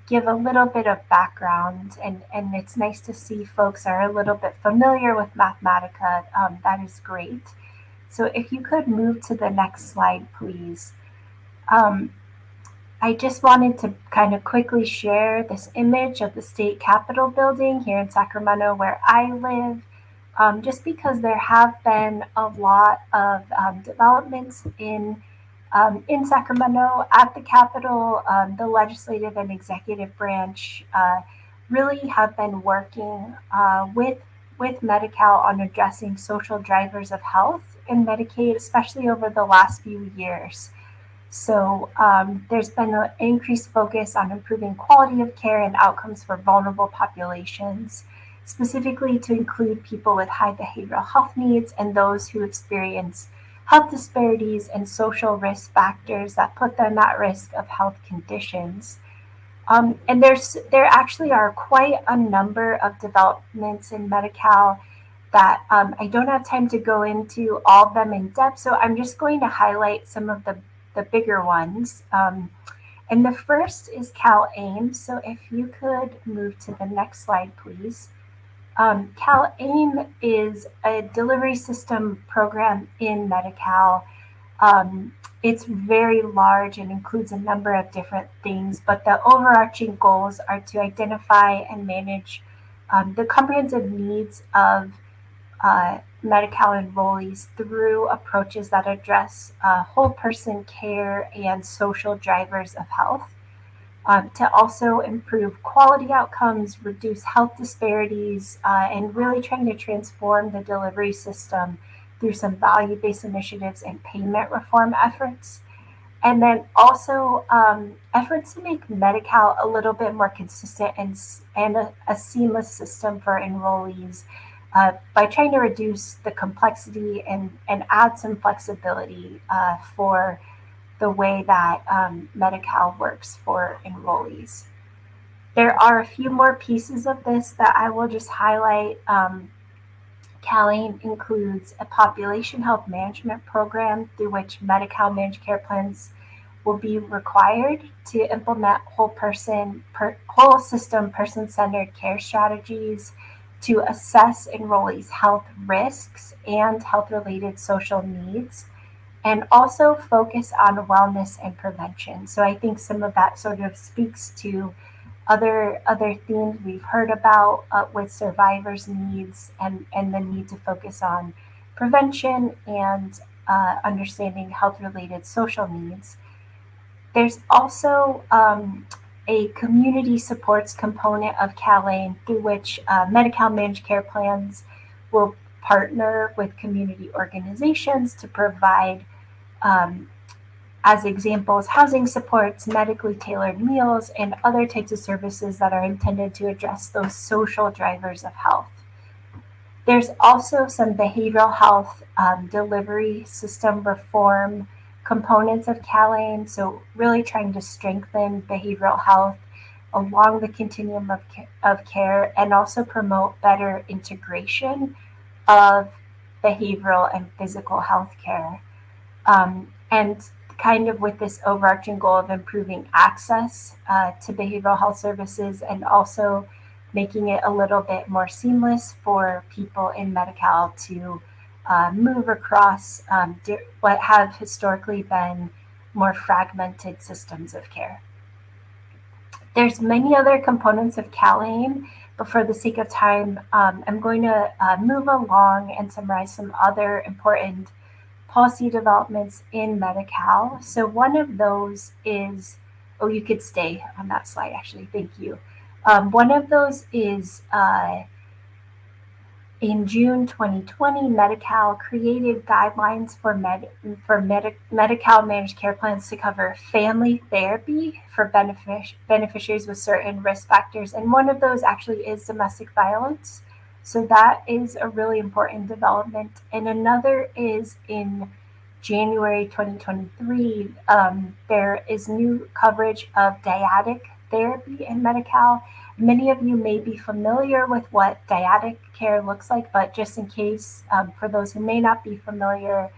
give a little bit of background, and it's nice to see folks are a little bit familiar with Mathmatica. That is great. So if you could move to the next slide, please. I just wanted to kind of quickly share this image of the state capitol building here in Sacramento where I live, just because there have been a lot of developments in Sacramento at the Capitol. The legislative and executive branch really have been working with Medi-Cal on addressing social drivers of health in Medicaid, especially over the last few years. So there's been an increased focus on improving quality of care and outcomes for vulnerable populations, specifically to include people with high behavioral health needs and those who experience health disparities and social risk factors that put them at risk of health conditions. And there actually are quite a number of developments in Medi-Cal that I don't have time to go into all of them in depth, so I'm just going to highlight some of the bigger ones. And the first is Cal AIM. So if you could move to the next slide, please. Cal AIM is a delivery system program in Medi-Cal. It's very large and includes a number of different things, but the overarching goals are to identify and manage the comprehensive needs of Medi-Cal enrollees through approaches that address whole person care and social drivers of health, to also improve quality outcomes, reduce health disparities, and really trying to transform the delivery system through some value-based initiatives and payment reform efforts. And then also efforts to make Medi-Cal a little bit more consistent and a seamless system for enrollees, by trying to reduce the complexity and add some flexibility for the way that Medi-Cal works for enrollees. There are a few more pieces of this that I will just highlight. CalAIM includes a population health management program through which Medi-Cal managed care plans will be required to implement whole system person-centered care strategies to assess enrollees' health risks and health-related social needs, and also focus on wellness and prevention. So I think some of that sort of speaks to other themes we've heard about with survivors' needs and the need to focus on prevention and understanding health-related social needs. There's also a community supports component of CalAIM through which Medi-Cal managed care plans will partner with community organizations to provide, as examples, housing supports, medically tailored meals, and other types of services that are intended to address those social drivers of health. There's also some behavioral health delivery system reform components of CalAIM, so really trying to strengthen behavioral health along the continuum of care and also promote better integration of behavioral and physical health care. And kind of with this overarching goal of improving access to behavioral health services and also making it a little bit more seamless for people in Medi-Cal to move across what have historically been more fragmented systems of care. There's many other components of CalAIM, but for the sake of time, I'm going to move along and summarize some other important policy developments in Medi-Cal. So one of those is, oh, you could stay on that slide actually, thank you. One of those is in June 2020, Medi-Cal created guidelines for Medi-Cal managed care plans to cover family therapy for beneficiaries with certain risk factors. And one of those actually is domestic violence. So that is a really important development. And another is in January 2023, there is new coverage of dyadic therapy in Medi-Cal. Many of you may be familiar with what dyadic care looks like, but just in case, for those who may not be familiar,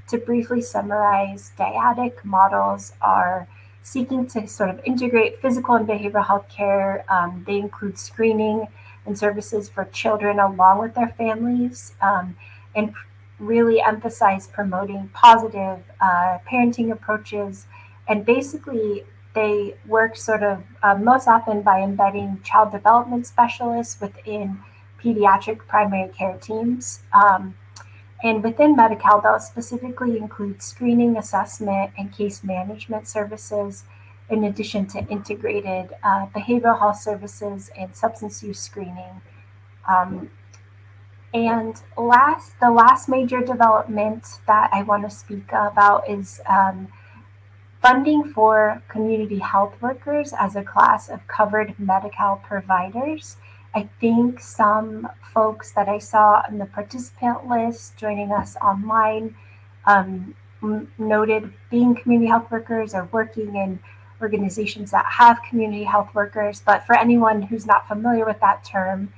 to briefly summarize, dyadic models are seeking to sort of integrate physical and behavioral health care. They include screening and services for children along with their families, and really emphasize promoting positive parenting approaches. And basically, they work sort of most often by embedding child development specialists within pediatric primary care teams. And within Medi-Cal, they'll specifically include screening, assessment, and case management services, in addition to integrated behavioral health services and substance use screening. And the last major development that I want to speak about is funding for community health workers as a class of covered Medi-Cal providers. I think some folks that I saw on the participant list joining us online noted being community health workers or working in organizations that have community health workers. But for anyone who's not familiar with that term,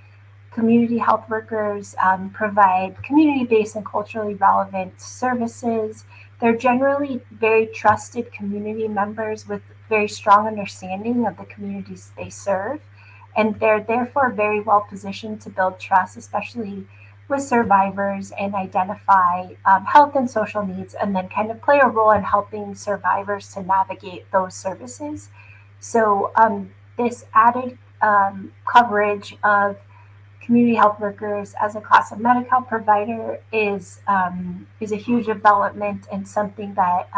community health workers provide community-based and culturally relevant services. They're generally very trusted community members with very strong understanding of the communities they serve. And they're therefore very well positioned to build trust, especially with survivors, and identify health and social needs, and then kind of play a role in helping survivors to navigate those services. So this added coverage of community health workers as a class of Medi-Cal provider is a huge development, and something that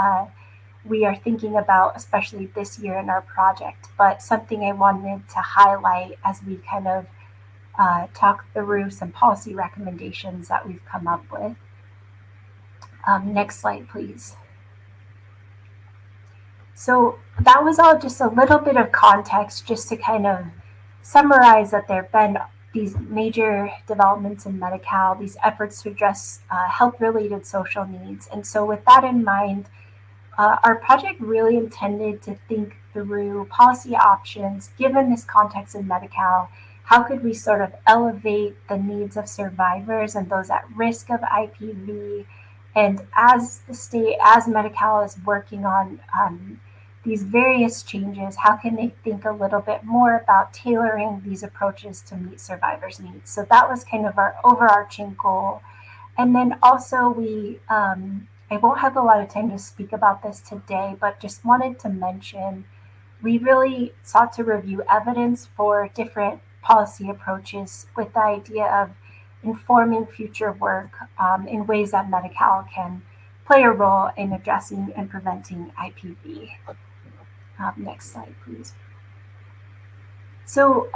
we are thinking about, especially this year in our project, but something I wanted to highlight as we kind of talk through some policy recommendations that we've come up with. Next slide, please. So that was all just a little bit of context, just to kind of summarize that there have been these major developments in Medi-Cal, these efforts to address health-related social needs. And so with that in mind, our project really intended to think through policy options, given this context in Medi-Cal. How could we sort of elevate the needs of survivors and those at risk of IPV? And as the state, as Medi-Cal is working on these various changes, how can they think a little bit more about tailoring these approaches to meet survivors' needs? So that was kind of our overarching goal. And then also I won't have a lot of time to speak about this today, but just wanted to mention, we really sought to review evidence for different policy approaches with the idea of informing future work in ways that Medi-Cal can play a role in addressing and preventing IPV. Next slide, please. So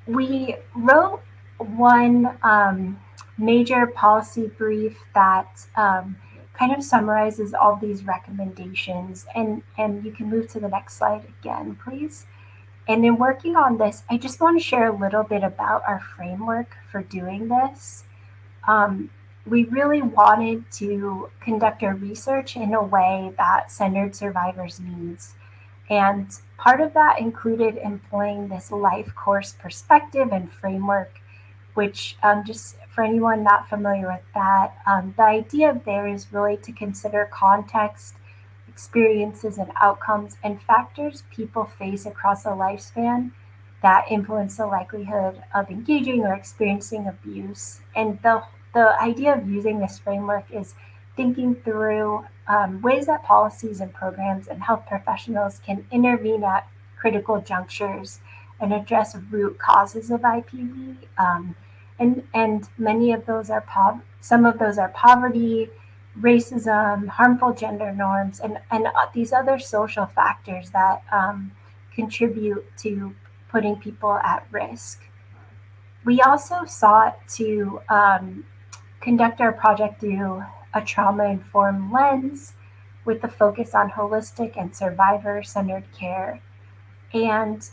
we wrote one major policy brief that kind of summarizes all these recommendations, and you can move to the next slide again, please. And in working on this, I just want to share a little bit about our framework for doing this. We really wanted to conduct our research in a way that centered survivors' needs. And part of that included employing this life course perspective and framework, which just for anyone not familiar with that, the idea there is really to consider context, experiences, and outcomes and factors people face across a lifespan that influence the likelihood of engaging or experiencing abuse. And the idea of using this framework is thinking through ways that policies and programs and health professionals can intervene at critical junctures and address root causes of IPV. And many of those are some of those are poverty, racism, harmful gender norms, and these other social factors that contribute to putting people at risk. We also sought to conduct our project through a trauma-informed lens with the focus on holistic and survivor-centered care. And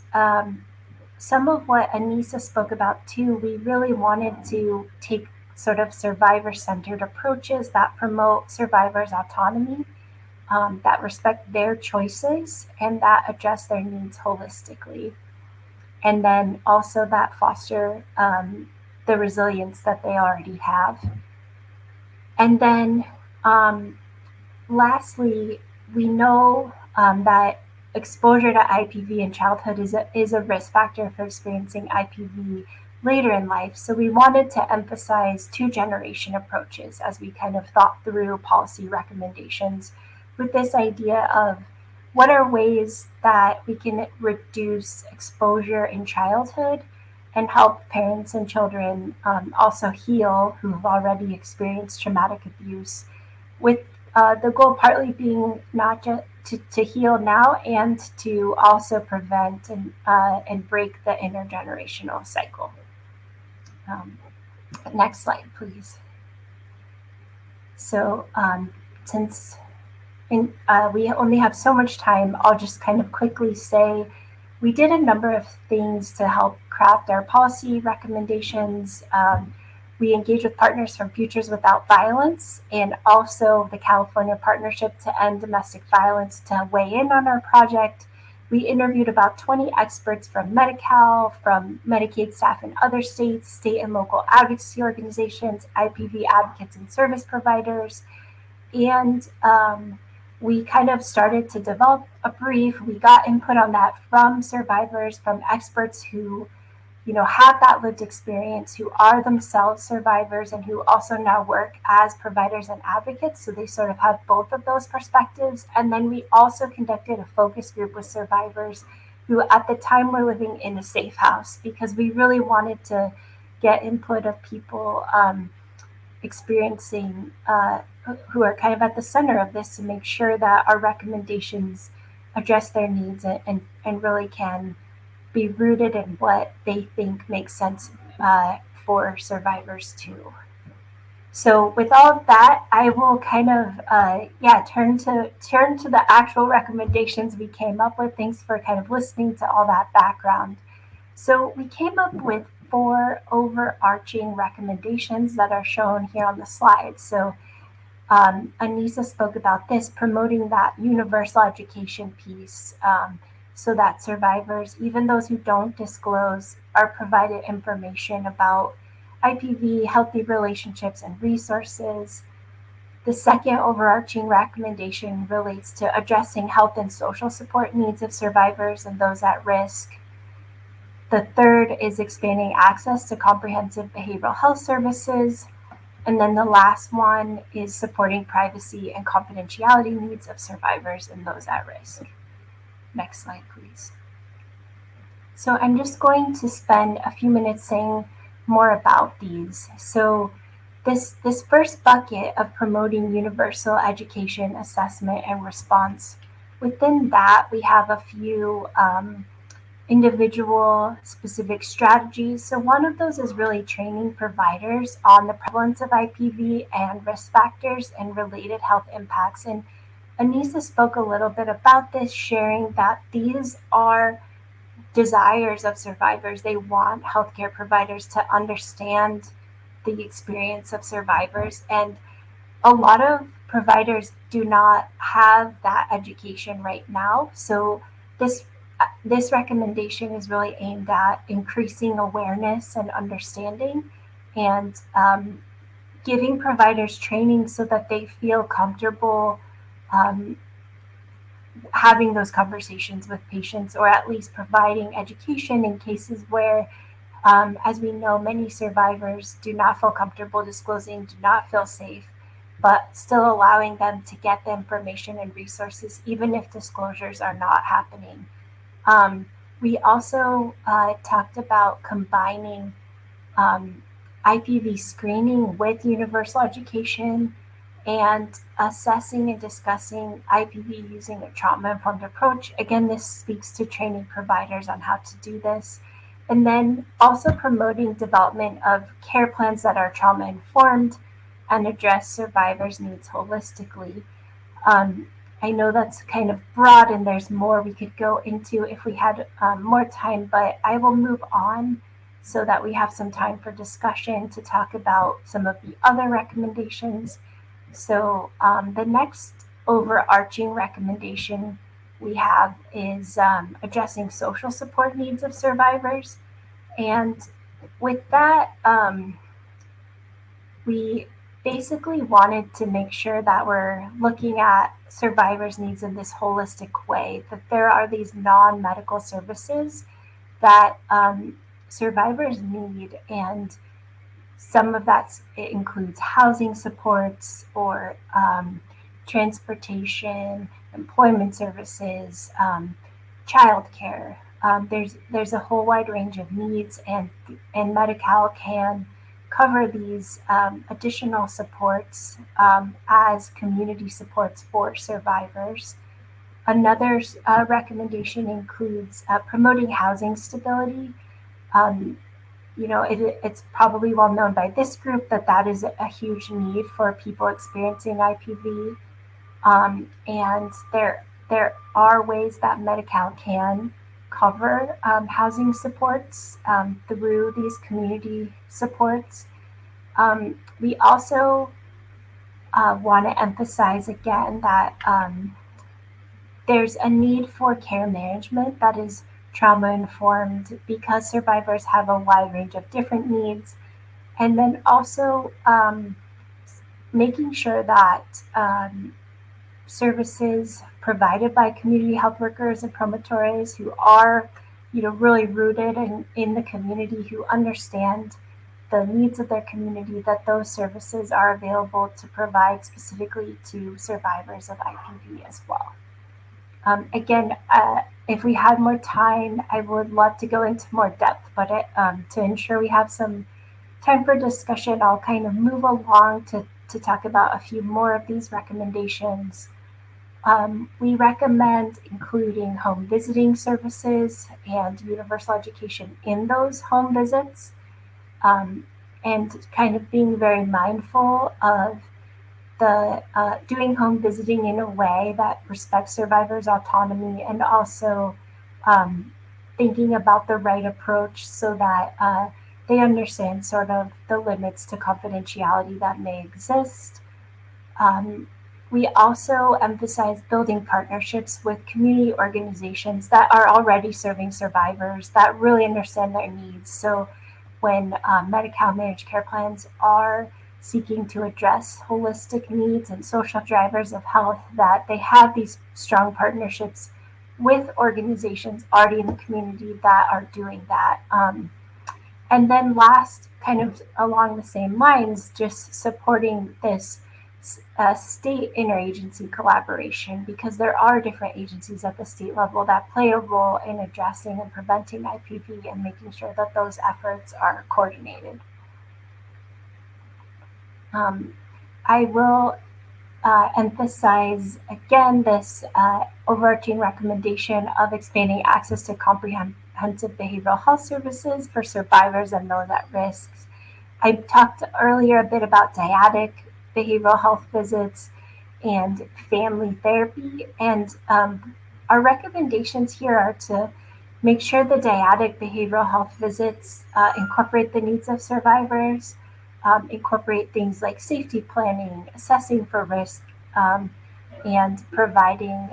some of what Anisa spoke about too, we really wanted to take sort of survivor-centered approaches that promote survivors' autonomy, that respect their choices, and that address their needs holistically. And then also that foster the resilience that they already have. And then lastly, we know that exposure to IPV in childhood is a risk factor for experiencing IPV later in life. So we wanted to emphasize two-generation approaches as we kind of thought through policy recommendations, with this idea of what are ways that we can reduce exposure in childhood and help parents and children also heal who've already experienced traumatic abuse, with the goal partly being not just to heal now and to also prevent and break the intergenerational cycle. Next slide, please. So since we only have so much time, I'll just kind of quickly say we did a number of things to help craft our policy recommendations. We engaged with partners from Futures Without Violence and also the California Partnership to End Domestic Violence to weigh in on our project. We interviewed about 20 experts from Medi-Cal, from Medicaid staff in other states, state and local advocacy organizations, IPV advocates and service providers. And we kind of started to develop a brief. We got input on that from survivors, from experts who, have that lived experience, who are themselves survivors and who also now work as providers and advocates. So they sort of have both of those perspectives. And then we also conducted a focus group with survivors who at the time were living in a safe house, because we really wanted to get input of people experiencing who are kind of at the center of this, to make sure that our recommendations address their needs and really can be rooted in what they think makes sense for survivors too. So with all of that, I will kind of turn to the actual recommendations we came up with. Thanks for kind of listening to all that background. So we came up with 4 overarching recommendations that are shown here on the slide. So Anisa spoke about this, promoting that universal education piece, so that survivors, even those who don't disclose, are provided information about IPV, healthy relationships, and resources. The second overarching recommendation relates to addressing health and social support needs of survivors and those at risk. The third is expanding access to comprehensive behavioral health services. And then the last one is supporting privacy and confidentiality needs of survivors and those at risk. Next slide, please. So I'm just going to spend a few minutes saying more about these. So this first bucket of promoting universal education, assessment, and response, within that we have a few individual specific strategies. So one of those is really training providers on the prevalence of IPV and risk factors and related health impacts. And Anisa spoke a little bit about this, sharing that these are desires of survivors. They want healthcare providers to understand the experience of survivors. And a lot of providers do not have that education right now. So this recommendation is really aimed at increasing awareness and understanding, and giving providers training so that they feel comfortable having those conversations with patients, or at least providing education in cases where, as we know, many survivors do not feel comfortable disclosing, do not feel safe, but still allowing them to get the information and resources, even if disclosures are not happening. We also talked about combining IPV screening with universal education and assessing and discussing IPV using a trauma-informed approach. Again, this speaks to training providers on how to do this. And then also promoting development of care plans that are trauma-informed and address survivors' needs holistically. I know that's kind of broad and there's more we could go into if we had more time, but I will move on so that we have some time for discussion to talk about some of the other recommendations. So the next overarching recommendation we have is addressing social support needs of survivors. And with that, we basically wanted to make sure that we're looking at survivors' needs in this holistic way, that there are these non-medical services that survivors need, and some of that includes housing supports or transportation, employment services, childcare. There's a whole wide range of needs, and Medi-Cal can cover these additional supports as community supports for survivors. Another recommendation includes promoting housing stability. It's probably well known by this group that is a huge need for people experiencing IPV. And there are ways that Medi-Cal can cover housing supports through these community supports. We also want to emphasize again that there's a need for care management that is trauma informed because survivors have a wide range of different needs. And then also making sure that services provided by community health workers and promotores who are, really rooted in the community, who understand the needs of their community, that those services are available to provide specifically to survivors of IPV as well. Again, if we had more time, I would love to go into more depth, but to ensure we have some time for discussion, I'll kind of move along to talk about a few more of these recommendations. We recommend including home visiting services and universal education in those home visits, and kind of being very mindful of the doing home visiting in a way that respects survivors' autonomy, and also thinking about the right approach so that they understand sort of the limits to confidentiality that may exist. We also emphasize building partnerships with community organizations that are already serving survivors that really understand their needs. So when Medi-Cal managed care plans are seeking to address holistic needs and social drivers of health, that they have these strong partnerships with organizations already in the community that are doing that. And then last, kind of along the same lines, just supporting this state interagency collaboration, because there are different agencies at the state level that play a role in addressing and preventing IPV and making sure that those efforts are coordinated. I will emphasize again this overarching recommendation of expanding access to comprehensive behavioral health services for survivors and those at risk. I talked earlier a bit about dyadic behavioral health visits and family therapy, and our recommendations here are to make sure the dyadic behavioral health visits incorporate the needs of survivors, incorporate things like safety planning, assessing for risk, and providing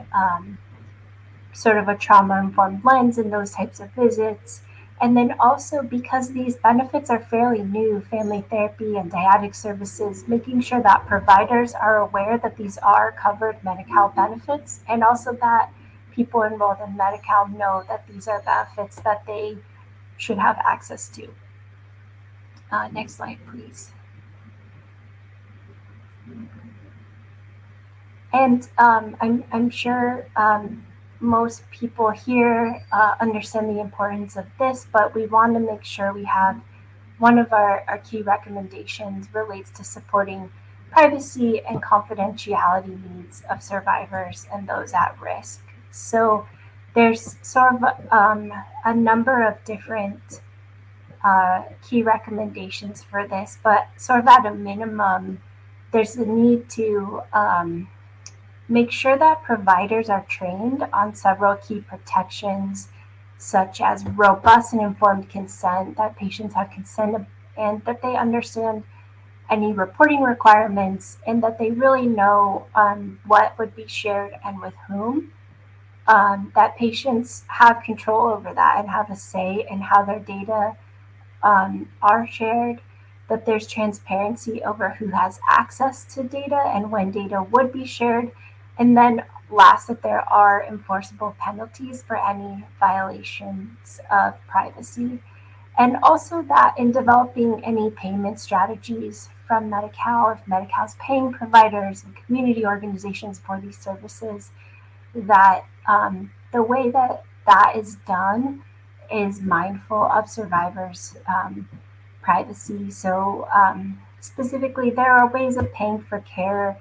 sort of a trauma-informed lens in those types of visits. And then also, because these benefits are fairly new, family therapy and dyadic services, making sure that providers are aware that these are covered Medi-Cal benefits, and also that people enrolled in Medi-Cal know that these are benefits that they should have access to. Next slide, please. And I'm sure most people here understand the importance of this, but we want to make sure we have one of our key recommendations relates to supporting privacy and confidentiality needs of survivors and those at risk. So there's sort of a number of different key recommendations for this, but sort of at a minimum, there's the need to make sure that providers are trained on several key protections, such as robust and informed consent, that patients have consent, and that they understand any reporting requirements, and that they really know what would be shared and with whom, that patients have control over that and have a say in how their data are shared, that there's transparency over who has access to data and when data would be shared. And then last, that there are enforceable penalties for any violations of privacy. And also that in developing any payment strategies from Medi-Cal, if Medi-Cal is paying providers and community organizations for these services, that the way that that is done is mindful of survivors' privacy. So specifically, there are ways of paying for care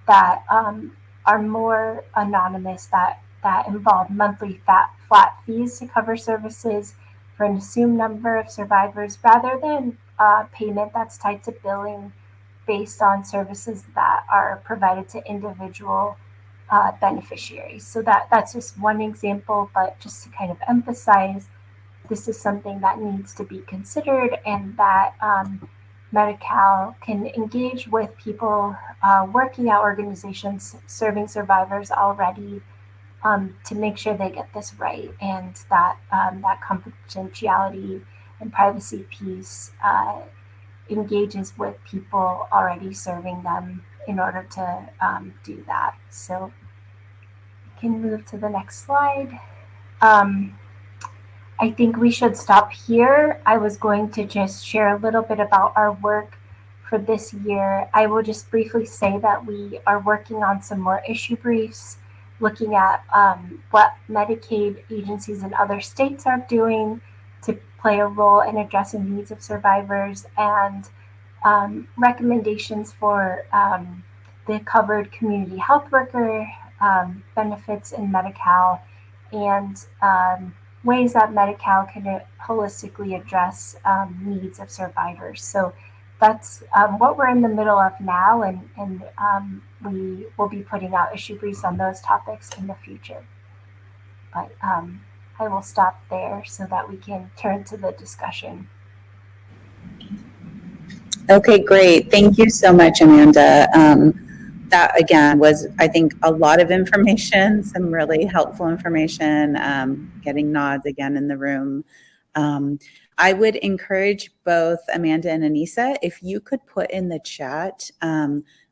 that are more anonymous, that involve monthly flat fees to cover services for an assumed number of survivors, rather than payment that's tied to billing based on services that are provided to individual beneficiaries. So that's just one example, but just to kind of emphasize, this is something that needs to be considered, and that Medi-Cal can engage with people working at organizations serving survivors already, to make sure they get this right, and that that confidentiality and privacy piece engages with people already serving them in order to do that. So we can move to the next slide. I think we should stop here. I was going to just share a little bit about our work for this year. I will just briefly say that we are working on some more issue briefs, looking at what Medicaid agencies in other states are doing to play a role in addressing needs of survivors, and recommendations for the covered community health worker benefits in Medi-Cal, and ways that Medi-Cal can holistically address needs of survivors. So that's what we're in the middle of now, and we will be putting out issue briefs on those topics in the future. But I will stop there so that we can turn to the discussion. Okay, great. Thank you so much, Amanda. That, again, was, I think, a lot of information, some really helpful information, getting nods again in the room. I would encourage both Amanda and Anisa, if you could put in the chat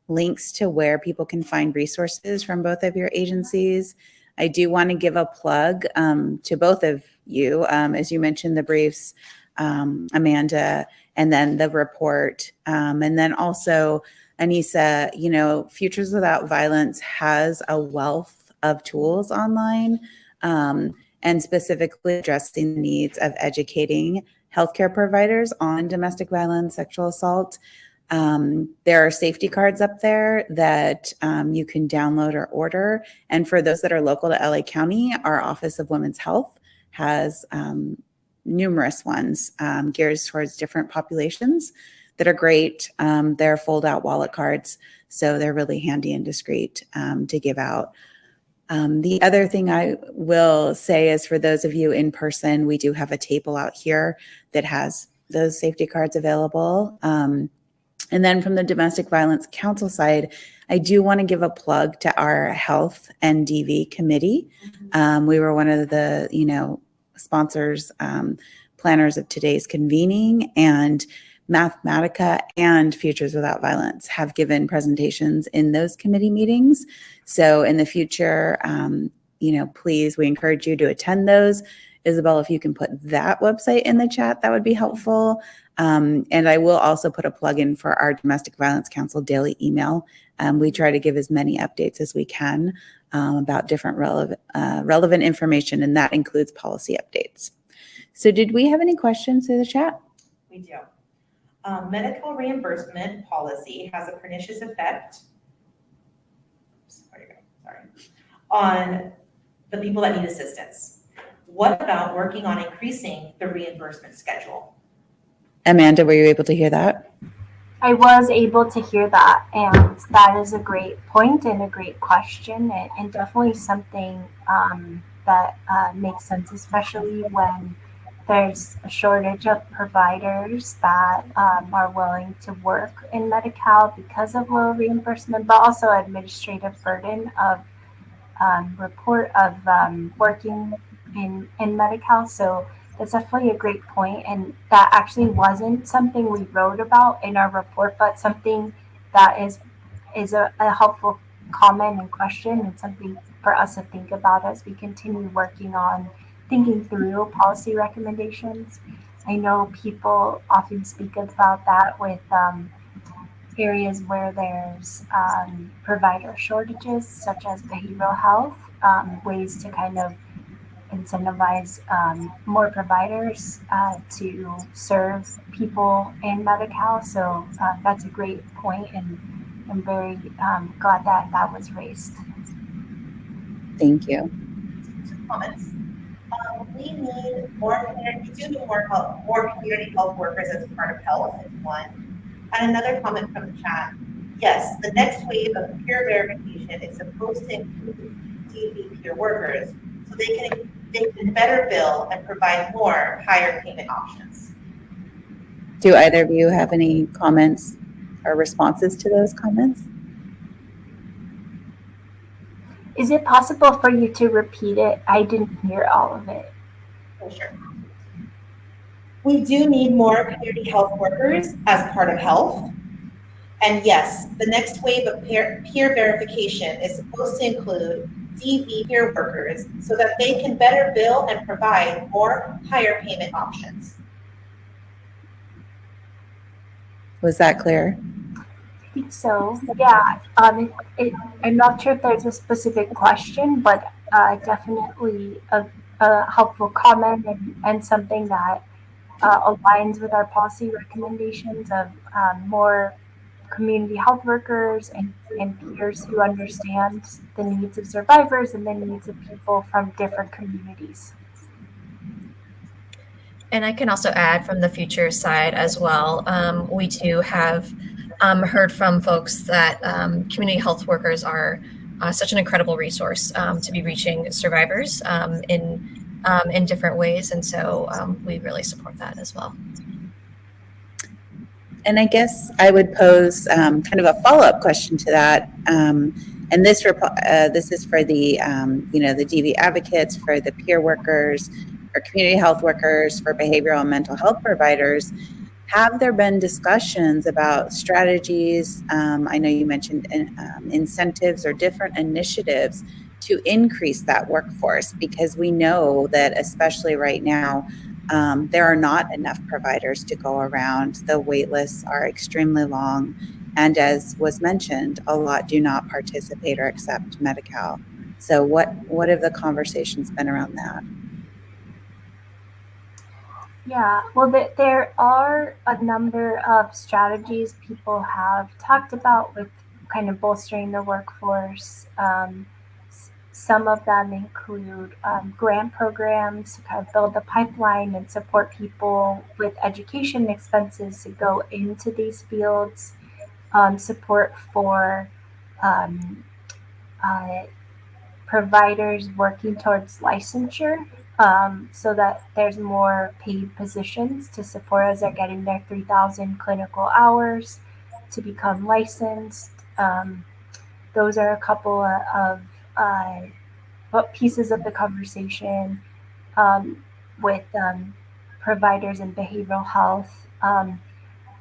links to where people can find resources from both of your agencies. I do want to give a plug to both of you, as you mentioned the briefs, Amanda, and then the report, and then also Anisa, you know, Futures Without Violence has a wealth of tools online, and specifically addressing the needs of educating healthcare providers on domestic violence, sexual assault. There are safety cards up there that you can download or order. And for those that are local to LA County, our Office of Women's Health has numerous ones geared towards different populations that are great. They're fold-out wallet cards, so they're really handy and discreet to give out. The other thing I will say is, for those of you in person, we do have a table out here that has those safety cards available. And then from the Domestic Violence Council side, I do want to give a plug to our Health and DV committee. We were one of the, sponsors, planners of today's convening, and Mathmatica and Futures Without Violence have given presentations in those committee meetings. So in the future, please, we encourage you to attend those. Isabel, if you can put that website in the chat, that would be helpful. And I will also put a plug in for our Domestic Violence Council daily email. We try to give as many updates as we can about different relevant information, and that includes policy updates. So did we have any questions through the chat? We do. Medical reimbursement policy has a pernicious effect on the people that need assistance. What about working on increasing the reimbursement schedule? Amanda, were you able to hear that? I was able to hear that, and that is a great point and a great question, and definitely something that makes sense, especially when there's a shortage of providers that are willing to work in Medi-Cal because of low reimbursement, but also administrative burden of working in Medi-Cal. So that's definitely a great point, and that actually wasn't something we wrote about in our report, but something that is a helpful comment and question, and something for us to think about as we continue working on thinking through policy recommendations. I know people often speak about that with areas where there's provider shortages, such as behavioral health, ways to kind of incentivize more providers to serve people in Medi-Cal. So that's a great point, and I'm very glad that that was raised. Thank you. Comments? We need more community, we do need more community health workers as part of health is one. And another comment from the chat. Yes, the next wave of peer verification is supposed to include DV peer workers, so they can better bill and provide more higher payment options. Do either of you have any comments or responses to those comments? Is it possible for you to repeat it? I didn't hear all of it. For sure. We do need more community health workers as part of health. And yes, the next wave of peer verification is supposed to include DV peer workers so that they can better bill and provide more higher payment options. Was that clear? I think so. Yeah. I'm not sure if there's a specific question, but definitely a helpful comment and something that aligns with our policy recommendations of more community health workers and peers who understand the needs of survivors and the needs of people from different communities. And I can also add from the future side as well. We too have heard from folks that community health workers are such an incredible resource to be reaching survivors in different ways. And so we really support that as well. And I guess I would pose kind of a follow-up question to that. And this is for the the DV advocates, for the peer workers, for community health workers, for behavioral and mental health providers. Have there been discussions about strategies? I know you mentioned incentives or different initiatives to increase that workforce, because we know that especially right now, there are not enough providers to go around. The wait lists are extremely long. And as was mentioned, a lot do not participate or accept Medi-Cal. So what have the conversations been around that? Yeah, well, there are a number of strategies people have talked about with kind of bolstering the workforce. Some of them include grant programs to kind of build the pipeline and support people with education expenses to go into these fields, support for providers working towards licensure, so that there's more paid positions to support as they're getting their 3,000 clinical hours to become licensed. Those are a couple of pieces of the conversation with providers in behavioral health.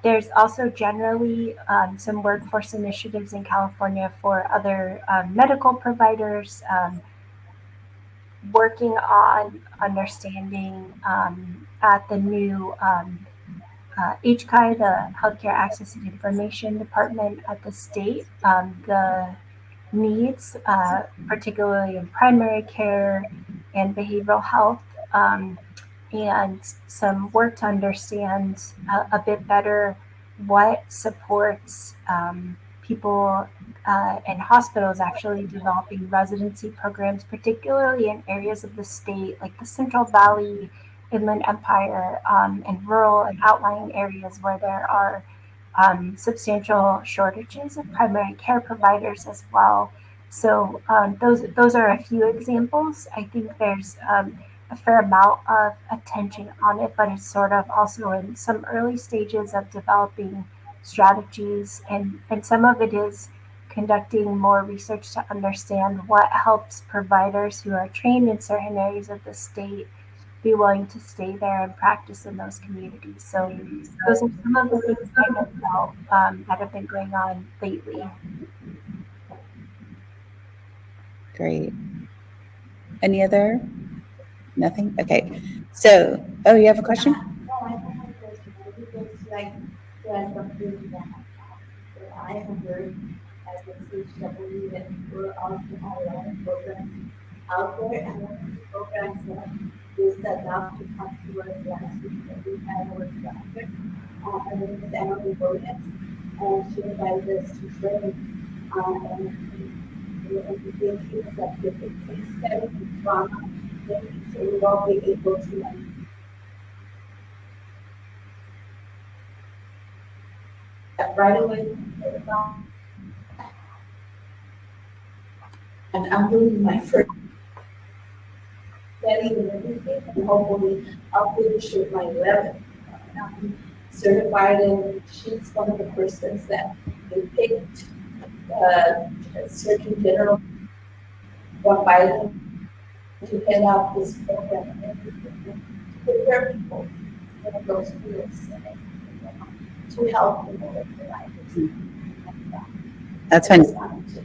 There's also generally some workforce initiatives in California for other medical providers, working on understanding at the new HCI, the Healthcare Access and Information Department at the state, the needs, particularly in primary care and behavioral health, and some work to understand a bit better what supports people and hospitals actually developing residency programs, particularly in areas of the state like the Central Valley, Inland Empire, and rural and outlying areas where there are substantial shortages of primary care providers as well. So those are a few examples. I think there's a fair amount of attention on it, but it's sort of also in some early stages of developing strategies, and some of it is conducting more research to understand what helps providers who are trained in certain areas of the state be willing to stay there and practice in those communities. So those are some of the things I know about that have been going on lately. Great. Any other? Nothing? Okay. So, oh, you have a question? No, I don't have a question. I would just like to ask something that I have heard as a CHW that we're also have a lot of programs out there, and one of the programs is the Adopt to Come to Us last week that we had our director. Her name is Emily Williams, and she invited us to train. And we did use that different case studies and trauma, so we'll all be able to right away. And I'm doing my first study and everything, and hopefully I'll finish with my 11th. I'm certified, and she's one of the persons that they picked Surgeon General von Biden to head out this program and everything, to prepare people in those fields to help people with their lives. That's fantastic.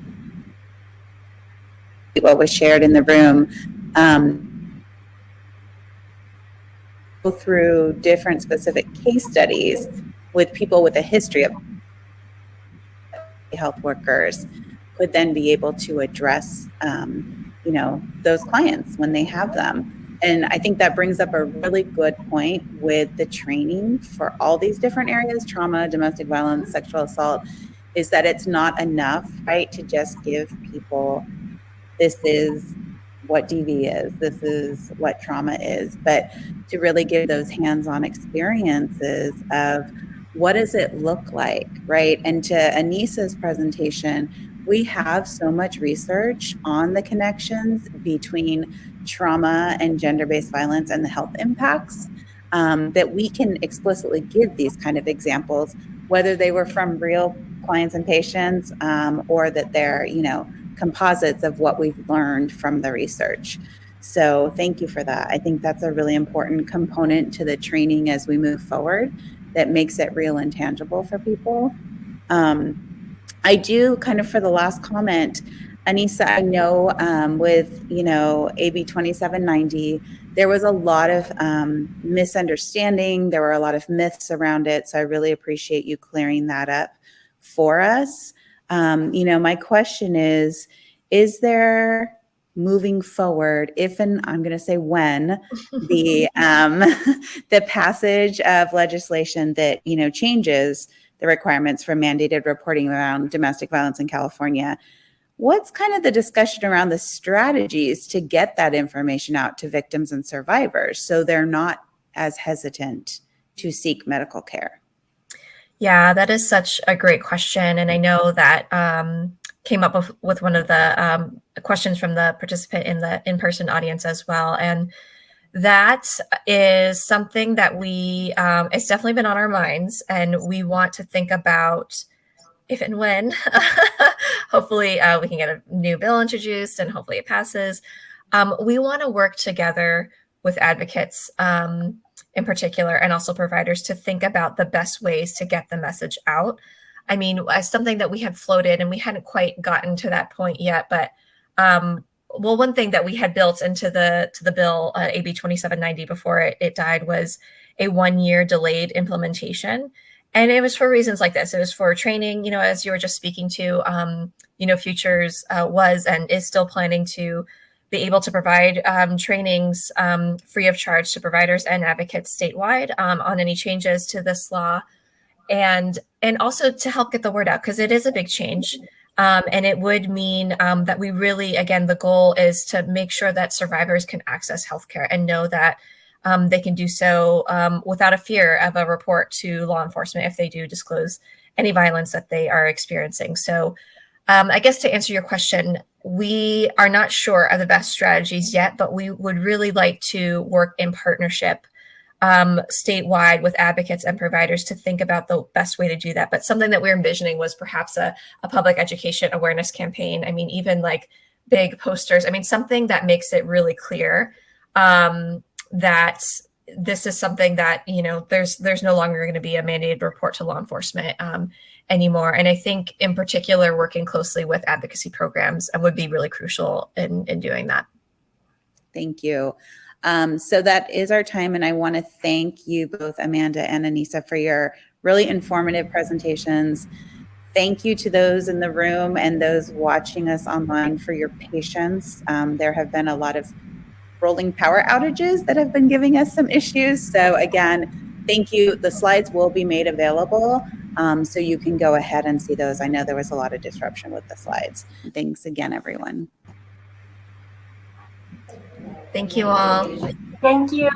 What was shared in the room. Go through different specific case studies with people with a history of health workers could then be able to address, those clients when they have them. And I think that brings up a really good point with the training for all these different areas, trauma, domestic violence, sexual assault, is that it's not enough, right, to just give people, this is what DV is, this is what trauma is, but to really give those hands-on experiences of what does it look like, right? And to Anisa's presentation, we have so much research on the connections between trauma and gender-based violence and the health impacts, that we can explicitly give these kind of examples, whether they were from real clients and patients, or that they're, composites of what we've learned from the research. So thank you for that. I think that's a really important component to the training as we move forward that makes it real and tangible for people. I do kind of, for the last comment, Anisa, I know with, AB 2790, there was a lot of misunderstanding. There were a lot of myths around it. So I really appreciate you clearing that up for us. My question is there, moving forward, if, and I'm going to say when, the the passage of legislation that, changes the requirements for mandated reporting around domestic violence in California, what's kind of the discussion around the strategies to get that information out to victims and survivors so they're not as hesitant to seek medical care? Yeah, that is such a great question. And I know that came up with one of the questions from the participant in the in-person audience as well. And that is something that it's definitely been on our minds, and we want to think about if and when, hopefully we can get a new bill introduced and hopefully it passes. We want to work together with advocates in particular, and also providers, to think about the best ways to get the message out. I mean, as something that we had floated, and we hadn't quite gotten to that point yet, but one thing that we had built into the bill, AB 2790, before it died, was a 1-year delayed implementation. And it was for reasons like this. It was for training, as you were just speaking to, Futures was and is still planning to be able to provide trainings free of charge to providers and advocates statewide on any changes to this law, and also to help get the word out, because it is a big change. And it would mean that we really, again, the goal is to make sure that survivors can access healthcare and know that they can do so without a fear of a report to law enforcement if they do disclose any violence that they are experiencing. So I guess to answer your question, we are not sure of the best strategies yet, but we would really like to work in partnership statewide with advocates and providers to think about the best way to do that. But something that we're envisioning was perhaps a public education awareness campaign. I mean, even like big posters. I mean, something that makes it really clear that this is something that, there's no longer going to be a mandated report to law enforcement anymore. And I think in particular, working closely with advocacy programs would be really crucial in doing that. Thank you. So that is our time. And I want to thank you both, Amanda and Anisa, for your really informative presentations. Thank you to those in the room and those watching us online for your patience. There have been a lot of rolling power outages that have been giving us some issues. So again, thank you. The slides will be made available, so you can go ahead and see those. I know there was a lot of disruption with the slides. Thanks again, everyone. Thank you all. Thank you.